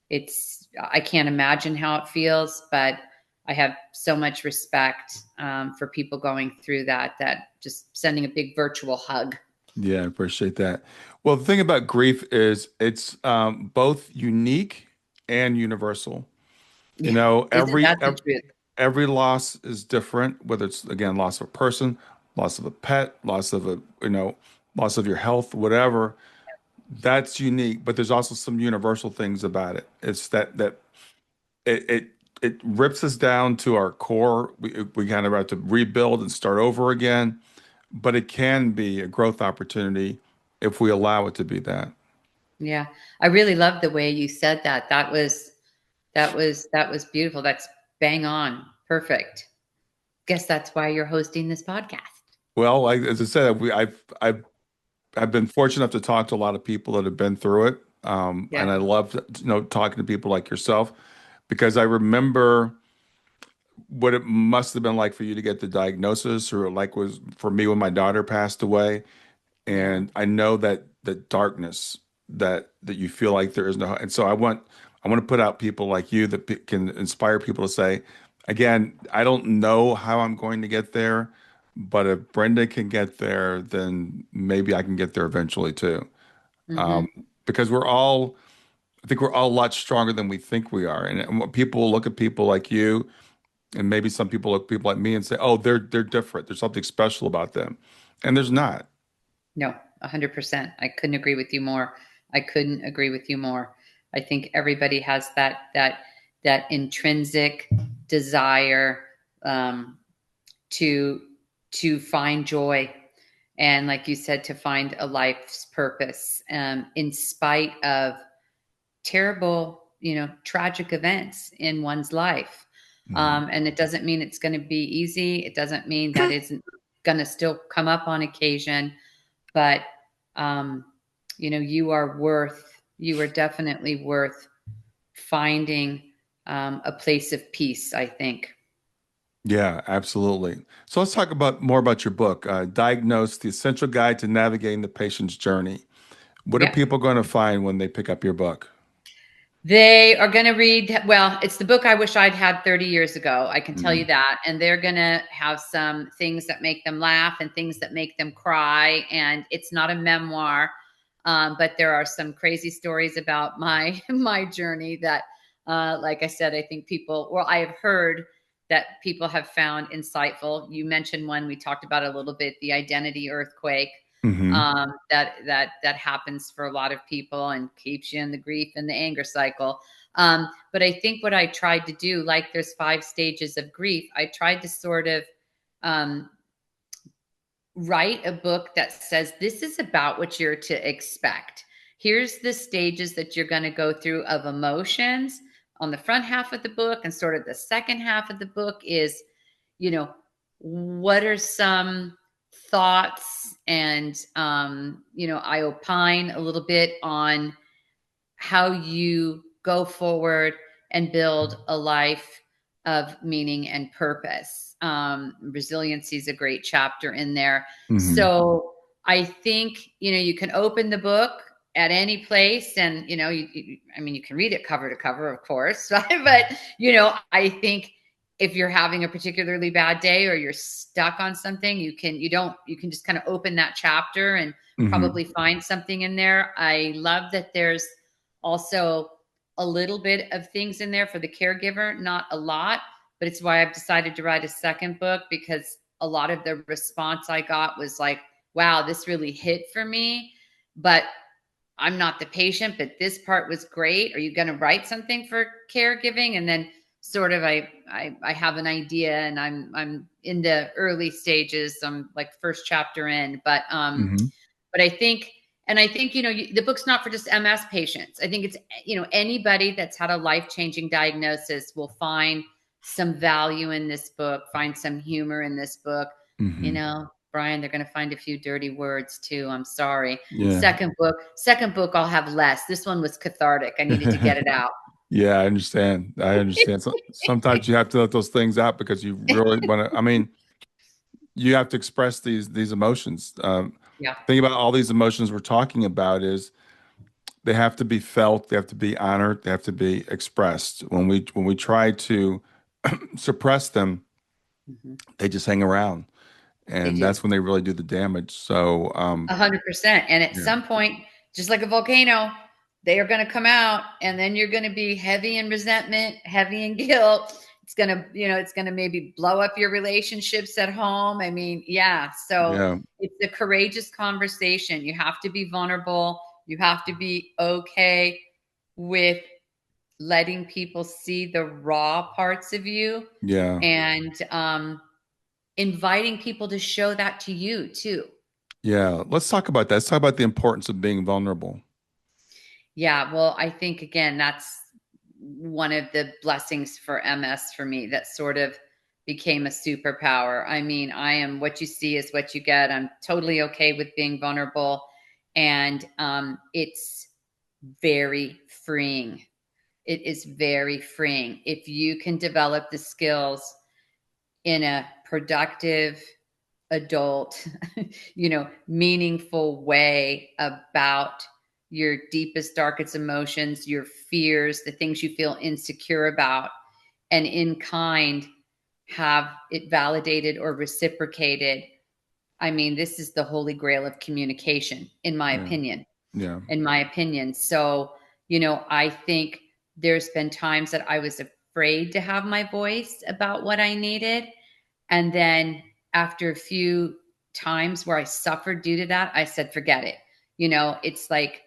[SPEAKER 2] It's I can't imagine how it feels, but I have so much respect, for people going through that just sending a big virtual hug.
[SPEAKER 1] Yeah, I appreciate that. Well, the thing about grief is it's both unique and universal. You
[SPEAKER 2] Yeah,
[SPEAKER 1] know,
[SPEAKER 2] isn't
[SPEAKER 1] every,
[SPEAKER 2] that the
[SPEAKER 1] every
[SPEAKER 2] truth?
[SPEAKER 1] every loss is different, whether it's again loss of a person, loss of a pet, loss of loss of your health, whatever. That's unique, but there's also some universal things about it. It's that it it rips us down to our core. We kind of have to rebuild and start over again, but it can be a growth opportunity if we allow it to be that.
[SPEAKER 2] Yeah, I really love the way you said that. That was beautiful. That's bang on, perfect. Guess that's why you're hosting this podcast.
[SPEAKER 1] Well, as I said, I've been fortunate enough to talk to a lot of people that have been through it,
[SPEAKER 2] Yeah,
[SPEAKER 1] and I love talking to people like yourself because I remember what it must have been like for you to get the diagnosis, or like was for me when my daughter passed away.
[SPEAKER 2] yeah.
[SPEAKER 1] And I know that the darkness that you feel like there is no, and so I want to put out people like you that can inspire people to say, again, I don't know how I'm going to get there, but if Brenda can get there, then maybe I can get there eventually too.
[SPEAKER 2] Hmm.
[SPEAKER 1] Because I think we're all a lot stronger than we think we are, and when people look at people like you, and maybe some people look at people like me and say, oh, they're different. There's something special about them, and there's not.
[SPEAKER 2] No, 100%. I couldn't agree with you more. I couldn't agree with you more. I think everybody has that intrinsic desire, to find joy, and, like you said, to find a life's purpose, in spite of terrible, tragic events in one's life.
[SPEAKER 1] Mhm.
[SPEAKER 2] And it doesn't mean it's going to be easy. It doesn't mean that isn't going to still come up on occasion, but, um, you are definitely worth finding, a place of peace, I think.
[SPEAKER 1] Yeah, absolutely. So let's talk about more about your book, Diagnosed: The Essential Guide to Navigating the Patient's Journey. What are
[SPEAKER 2] Yeah.
[SPEAKER 1] people going to find when they pick up your book?
[SPEAKER 2] They are going to read, well, it's the book I wish I'd had 30 years ago. I can tell you
[SPEAKER 1] Mm.
[SPEAKER 2] that. And they're going to have some things that make them laugh and things that make them cry. And it's not a memoir, but there are some crazy stories about my my journey that Like I said, I think I have heard that people have found insightful. You mentioned one, we talked about a little bit, the identity earthquake.
[SPEAKER 1] Hmm.
[SPEAKER 2] That happens for a lot of people and keeps you in the grief and the anger cycle. But I think what I tried to do, like there's 5 stages of grief, I tried to sort of um, write a book that says this is about what you're to expect. Here's the stages that you're going to go through of emotions on the front half of the book, and sort of the second half of the book is, what are some thoughts, and I opine a little bit on how you go forward and build a life of meaning and purpose. Resiliency is a great chapter in there.
[SPEAKER 1] Hmm.
[SPEAKER 2] So I think, you can open the book at any place, and, you can read it cover to cover, of course, but, I think if you're having a particularly bad day or you're stuck on something, you can just kind of open that chapter and
[SPEAKER 1] Hmm.
[SPEAKER 2] probably find something in there. I love that there's also a little bit of things in there for the caregiver, not a lot, but it's why I've decided to write a second book, because a lot of the response I got was like, wow, this really hit for me, but I'm not the patient, but this part was great. Are you going to write something for caregiving? And then sort of I have an idea, and I'm in the early stages. I'm like first chapter in,
[SPEAKER 1] Hmm.
[SPEAKER 2] but I think the book's not for just MS patients. I think it's anybody that's had a life-changing diagnosis will find some value in this book, find some humor in this book.
[SPEAKER 1] Hmm.
[SPEAKER 2] Brian, they're going to find a few dirty words too. I'm sorry.
[SPEAKER 1] Yeah.
[SPEAKER 2] Second book, I'll have less. This one was cathartic. I needed to get it out.
[SPEAKER 1] Yeah, I understand. I understand. So, sometimes you have to let those things out because you really want to. I mean, you have to express these emotions.
[SPEAKER 2] Yeah.
[SPEAKER 1] Think about all these emotions we're talking about is they have to be felt, they have to be honored, they have to be expressed. When we try to suppress them,
[SPEAKER 2] Mhm.
[SPEAKER 1] they just hang around,
[SPEAKER 2] They
[SPEAKER 1] and
[SPEAKER 2] do.
[SPEAKER 1] that's when they really do the damage. So,
[SPEAKER 2] 100%. And at
[SPEAKER 1] yeah,
[SPEAKER 2] some point, just like a volcano, they are going to come out, and then you're going to be heavy in resentment, heavy in guilt. It's going to maybe blow up your relationships at home. I mean, yeah. So
[SPEAKER 1] yeah,
[SPEAKER 2] it's a courageous conversation. You have to be vulnerable. You have to be okay with letting people see the raw parts of you,
[SPEAKER 1] yeah,
[SPEAKER 2] and inviting people to show that to you too.
[SPEAKER 1] yeah. Let's talk about that. Let's talk about the importance of being vulnerable.
[SPEAKER 2] Yeah, well, I think again, that's one of the blessings for MS for me that sort of became a superpower. I mean, I am what you see is what you get. I'm totally okay with being vulnerable. And it's very freeing. It is very freeing. If you can develop the skills in a productive, adult, meaningful way about your deepest, darkest emotions, your fears, the things you feel insecure about, and in kind have it validated or reciprocated. I mean, this is the holy grail of communication, in my
[SPEAKER 1] Yeah,
[SPEAKER 2] opinion.
[SPEAKER 1] yeah,
[SPEAKER 2] In my opinion. So, I think there's been times that I was afraid to have my voice about what I needed. And then after a few times where I suffered due to that, I said, forget it. It's like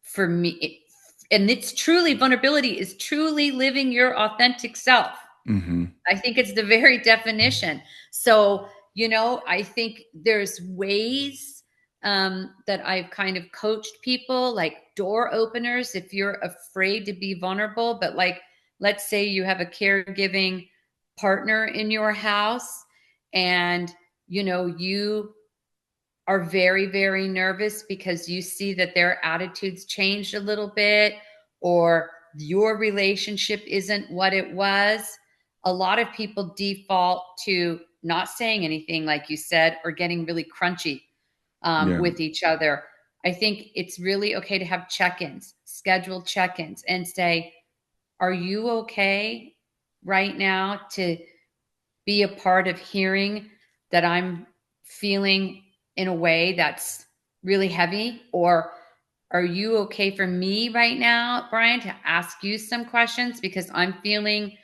[SPEAKER 2] for me, and it's truly vulnerability is truly living your authentic self.
[SPEAKER 1] hmm,
[SPEAKER 2] I think it's the very definition. So, I think there's ways that I've kind of coached people, like door openers, if you're afraid to be vulnerable. But, like, let's say you have a caregiving partner in your house, and, you are very, very nervous because you see that their attitudes changed a little bit, or your relationship isn't what it was. A lot of people default to not saying anything, like you said, or getting really crunchy
[SPEAKER 1] yeah,
[SPEAKER 2] with each other. I think it's really okay to have check ins, scheduled check ins, and say, are you okay right now to be a part of hearing that I'm feeling in a way that's really heavy? Or are you okay for me right now, Brian, to ask you some questions? Because I'm feeling,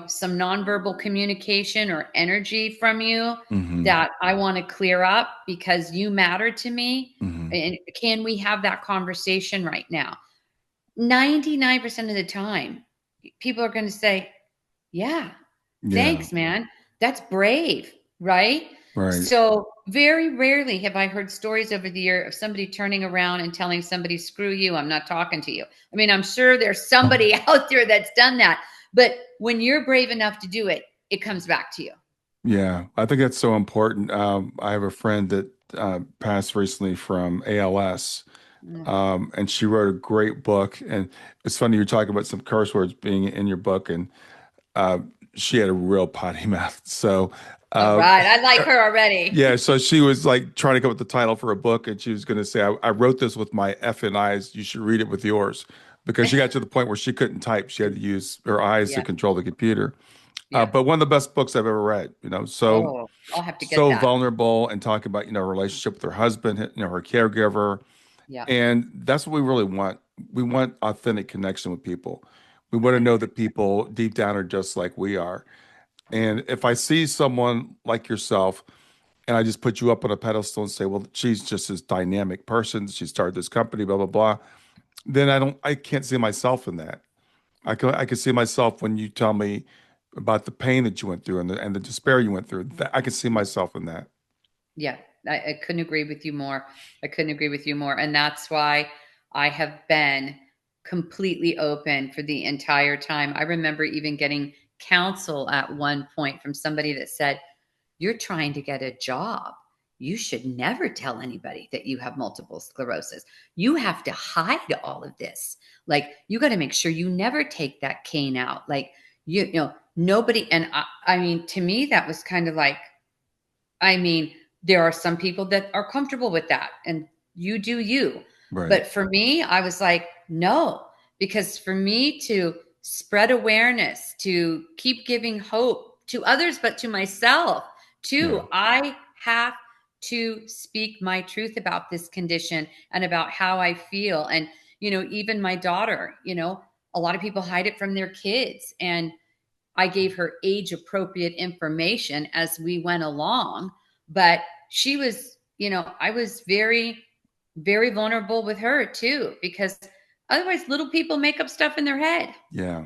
[SPEAKER 2] some nonverbal communication or energy from you
[SPEAKER 1] Hmm.
[SPEAKER 2] that I want to clear up because you matter to me.
[SPEAKER 1] Hmm.
[SPEAKER 2] And can we have that conversation right now? 99% of the time, people are going to say, yeah,
[SPEAKER 1] Yeah.
[SPEAKER 2] thanks, man. That's brave, right?
[SPEAKER 1] Right.
[SPEAKER 2] So, very rarely have I heard stories over the year of somebody turning around and telling somebody, screw you, I'm not talking to you. I mean, I'm sure there's somebody out there that's done that. But when you're brave enough to do it, it comes back to you.
[SPEAKER 1] Yeah, I think that's so important. I have a friend that passed recently from ALS,
[SPEAKER 2] Mm.
[SPEAKER 1] and she wrote a great book. And it's funny you're talking about some curse words being in your book, and uh, she had a real potty mouth. So,
[SPEAKER 2] All
[SPEAKER 1] uh,
[SPEAKER 2] right. I like her already.
[SPEAKER 1] yeah, so she was like trying to come up with the title for a book, and she was going to say, I wrote this with my F and I's. You should read it with yours," because she got to the point where she couldn't type. She had to use her eyes to
[SPEAKER 2] Yeah.
[SPEAKER 1] control the computer.
[SPEAKER 2] Yeah.
[SPEAKER 1] But one of the best books I've ever read,
[SPEAKER 2] Oh, I'll have to get
[SPEAKER 1] so
[SPEAKER 2] that.
[SPEAKER 1] vulnerable and talking about, her relationship with her husband, her caregiver.
[SPEAKER 2] Yeah.
[SPEAKER 1] And that's what we really want. We want authentic connection with people. We want to know that people deep down are just like we are. And if I see someone like yourself and I just put you up on a pedestal and say, well, she's just this dynamic person, she started this company, blah, blah, blah, then I can't see myself in that. I can see myself when you tell me about the pain that you went through and the despair you went through. I can see myself in that.
[SPEAKER 2] Yeah, I couldn't agree with you more. I couldn't agree with you more. And that's why I have been completely open for the entire time. I remember even getting counsel at one point from somebody that said, you're trying to get a job. You should never tell anybody that you have multiple sclerosis. You have to hide all of this. Like, you got to make sure you never take that cane out. Like, nobody. And I mean, to me, that was kind of like, I mean, there are some people that are comfortable with that and you do you.
[SPEAKER 1] Right.
[SPEAKER 2] But for me, I was like, no, because for me to spread awareness, to keep giving hope to others, but to myself
[SPEAKER 1] Yeah.
[SPEAKER 2] too, I have to speak my truth about this condition and about how I feel. And, even my daughter, a lot of people hide it from their kids. And I gave her age appropriate information as we went along, but she was, I was very, very vulnerable with her too, because otherwise little people make up stuff in their head.
[SPEAKER 1] Yeah.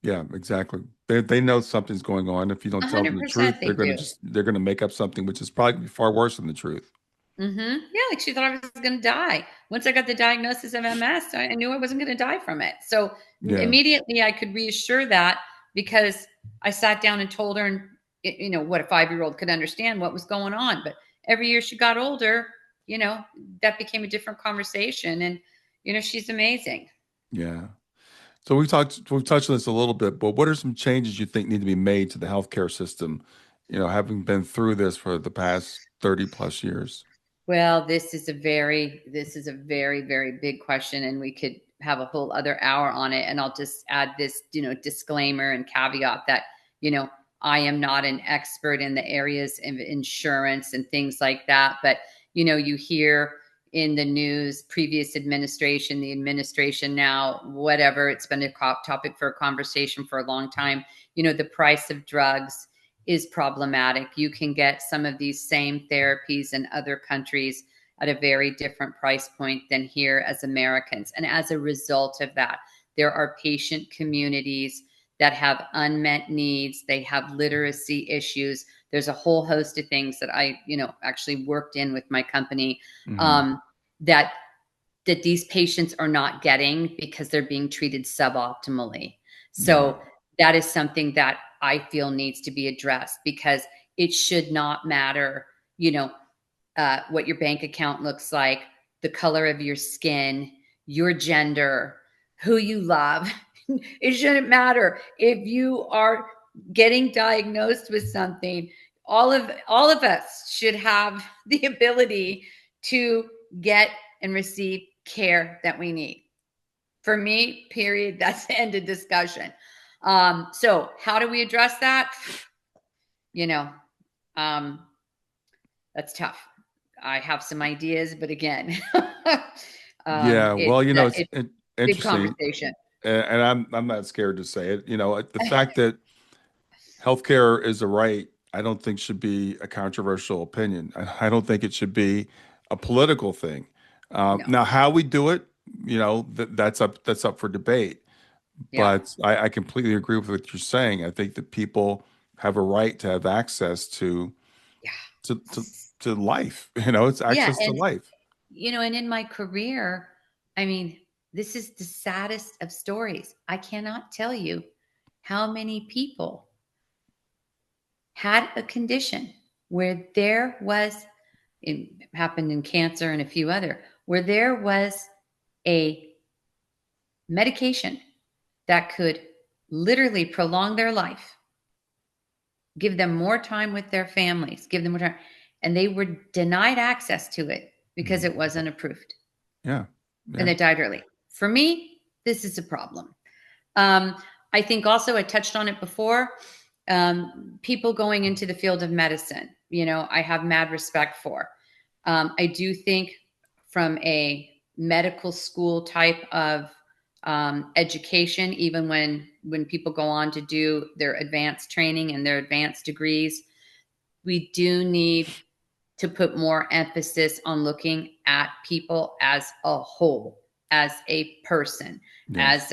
[SPEAKER 1] Yeah, exactly. They know something's going on. If you don't tell them the truth,
[SPEAKER 2] 100% they do.
[SPEAKER 1] they're gonna make up something which is probably far worse than the truth.
[SPEAKER 2] Yeah, like she thought I was going to die. Once I got the diagnosis of MS, I knew I wasn't going to die from it. So
[SPEAKER 1] Yeah.
[SPEAKER 2] immediately I could reassure that because I sat down and told her, and what a 5-year-old could understand what was going on. But every year she got older, that became a different conversation. And she's amazing.
[SPEAKER 1] Yeah. So we've touched on this a little bit, but what are some changes you think need to be made to the healthcare system, having been through this for the past 30 plus years?
[SPEAKER 2] Well, this is a very, very big question, and we could have a whole other hour on it. And I'll just add this, disclaimer and caveat that, you know, I am not an expert in the areas of insurance and things like that. But, you hear in the news, previous administration, the administration now, whatever, it's been a topic for a conversation for a long time. The price of drugs is problematic. You can get some of these same therapies in other countries at a very different price point than here as Americans. And as a result of that, there are patient communities that have unmet needs. They have literacy issues. There's a whole host of things that I, actually worked in with my company
[SPEAKER 1] Hmm.
[SPEAKER 2] um, that these patients are not getting because they're being treated suboptimally.
[SPEAKER 1] Yeah.
[SPEAKER 2] So that is something that I feel needs to be addressed because it should not matter, what your bank account looks like, the color of your skin, your gender, who you love. It shouldn't matter if you are getting diagnosed with something. All of us should have the ability to get and receive care that we need. For me, period. That's the end of discussion. So how do we address that? You know, um, that's tough. I have some ideas, but again,
[SPEAKER 1] Yeah, well,
[SPEAKER 2] It's a big
[SPEAKER 1] interesting,
[SPEAKER 2] conversation.
[SPEAKER 1] and I'm not scared to say it. The fact that healthcare is a right, I don't think should be a controversial opinion. I don't think it should be a political thing.
[SPEAKER 2] No.
[SPEAKER 1] Now, how we do it, that's up for debate.
[SPEAKER 2] Yeah.
[SPEAKER 1] But I completely agree with what you're saying. I think that people have a right to have access
[SPEAKER 2] Yeah.
[SPEAKER 1] to to to life. It's
[SPEAKER 2] Yeah.
[SPEAKER 1] access to
[SPEAKER 2] And,
[SPEAKER 1] life.
[SPEAKER 2] and in my career, I mean, this is the saddest of stories. I cannot tell you how many people had a condition where there was, it happened in cancer and a few other, where there was a medication that could literally prolong their life, give them more time with their families, give them more time, and they were denied access to it because
[SPEAKER 1] Mhm.
[SPEAKER 2] it wasn't approved
[SPEAKER 1] Yeah,
[SPEAKER 2] and
[SPEAKER 1] yeah,
[SPEAKER 2] they died early. For me, this is a problem. Um, I think also I touched on it before. People going into the field of medicine, I have mad respect for. I do think from a medical school type of education, even when people go on to do their advanced training and their advanced degrees, we do need to put more emphasis on looking at people as a whole, as a person,
[SPEAKER 1] yes,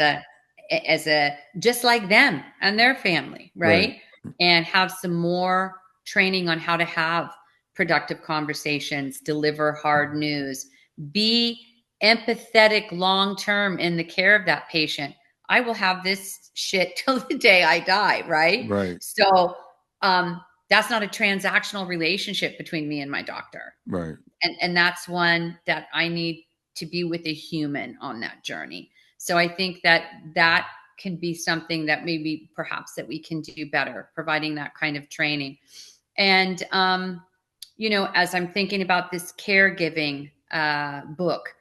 [SPEAKER 2] as a just like them and their family,
[SPEAKER 1] right.
[SPEAKER 2] right? And have some more training on how to have productive conversations, deliver hard news, be empathetic long term in the care of that patient. I will have this shit till the day I die, right?
[SPEAKER 1] Right,
[SPEAKER 2] So that's not a transactional relationship between me and my doctor.
[SPEAKER 1] right.
[SPEAKER 2] And that's one that I need to be with a human on that journey. So I think that can be something that maybe perhaps that we can do better, providing that kind of training. And as I'm thinking about this caregiving book,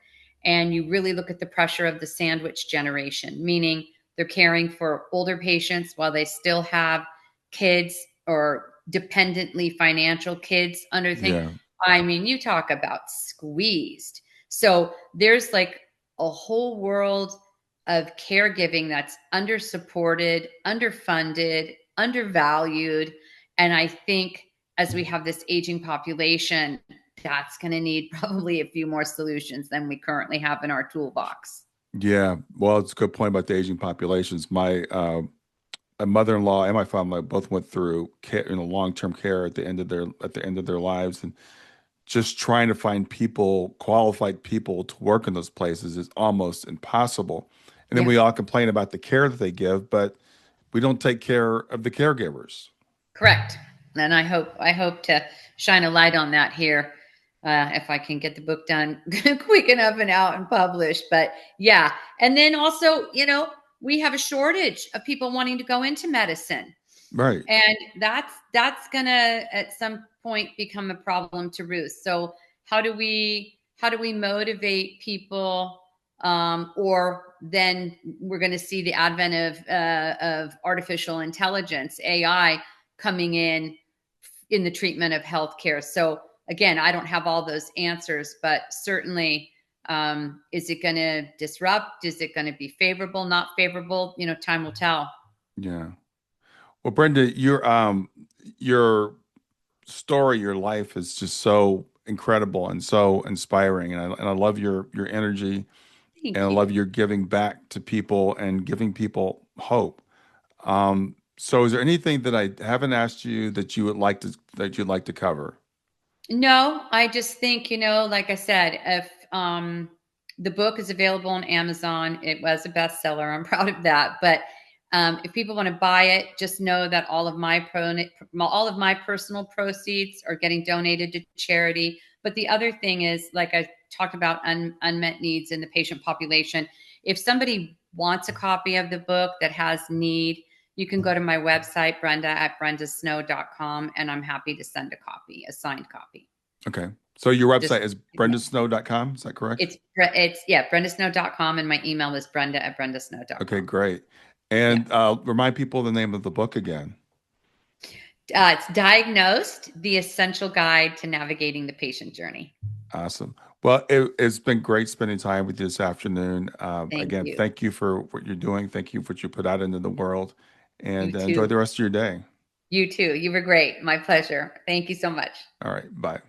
[SPEAKER 2] and you really look at the pressure of the sandwich generation, meaning they're caring for older patients while they still have kids or dependently financial kids under thing.
[SPEAKER 1] Yeah,
[SPEAKER 2] I mean, you talk about squeezed. So there's like a whole world of caregiving that's under supported, underfunded, undervalued. And I think as we have this aging population, that's going to need probably a few more solutions than we currently have in our toolbox.
[SPEAKER 1] yeah. Well, it's a good point about the aging populations. My mother-in-law and my father both went through care, long-term care at the end of their lives, and just trying to find people, qualified people to work in those places is almost impossible. And then
[SPEAKER 2] Yeah,
[SPEAKER 1] we all complain about the care that they give, but we don't take care of the caregivers.
[SPEAKER 2] correct. And I hope to shine a light on that here, if I can get the book done quick enough and out and published. But yeah, and then also, we have a shortage of people wanting to go into medicine.
[SPEAKER 1] Right.
[SPEAKER 2] And that's gonna at some point become a problem to roost. So how do we motivate people, or then we're going to see the advent of artificial intelligence, AI, coming in the treatment of healthcare. So again, I don't have all those answers, but certainly, is it going to disrupt? Is it going to be favorable, not favorable? Time will tell.
[SPEAKER 1] Yeah. Well, Brenda, your story, your life is just so incredible and so inspiring, and I love your energy, and I
[SPEAKER 2] Thank
[SPEAKER 1] love
[SPEAKER 2] you.
[SPEAKER 1] your giving back to people and giving people hope. So is there anything that I haven't asked you that you'd like to cover?
[SPEAKER 2] No, I just think, like I said, if the book is available on Amazon, it was a bestseller. I'm proud of that. But if people want to buy it, just know that all of my personal proceeds are getting donated to charity. But the other thing is, like I talked about, unmet needs in the patient population. If somebody wants a copy of the book that has need, you can go to my website, brenda@brendasnow.com, and I'm happy to send a copy, a signed copy.
[SPEAKER 1] Okay. So your
[SPEAKER 2] Just
[SPEAKER 1] website is brendasnow.com, is that correct?
[SPEAKER 2] it's yeah, brendasnow.com, and my email is
[SPEAKER 1] Okay,
[SPEAKER 2] brenda@brendasnow.com.
[SPEAKER 1] great.
[SPEAKER 2] Yeah.
[SPEAKER 1] And remind people the name of the book again.
[SPEAKER 2] It's Diagnosed: The Essential Guide to Navigating the Patient Journey.
[SPEAKER 1] Awesome. Well, it's been great spending time with you this afternoon.
[SPEAKER 2] Thank
[SPEAKER 1] Again,
[SPEAKER 2] you.
[SPEAKER 1] thank you for what you're doing. Thank you for what you put out into the world,
[SPEAKER 2] You
[SPEAKER 1] and enjoy
[SPEAKER 2] too.
[SPEAKER 1] the rest of your day.
[SPEAKER 2] You too. You were great. My pleasure. Thank you so much.
[SPEAKER 1] All right. Bye.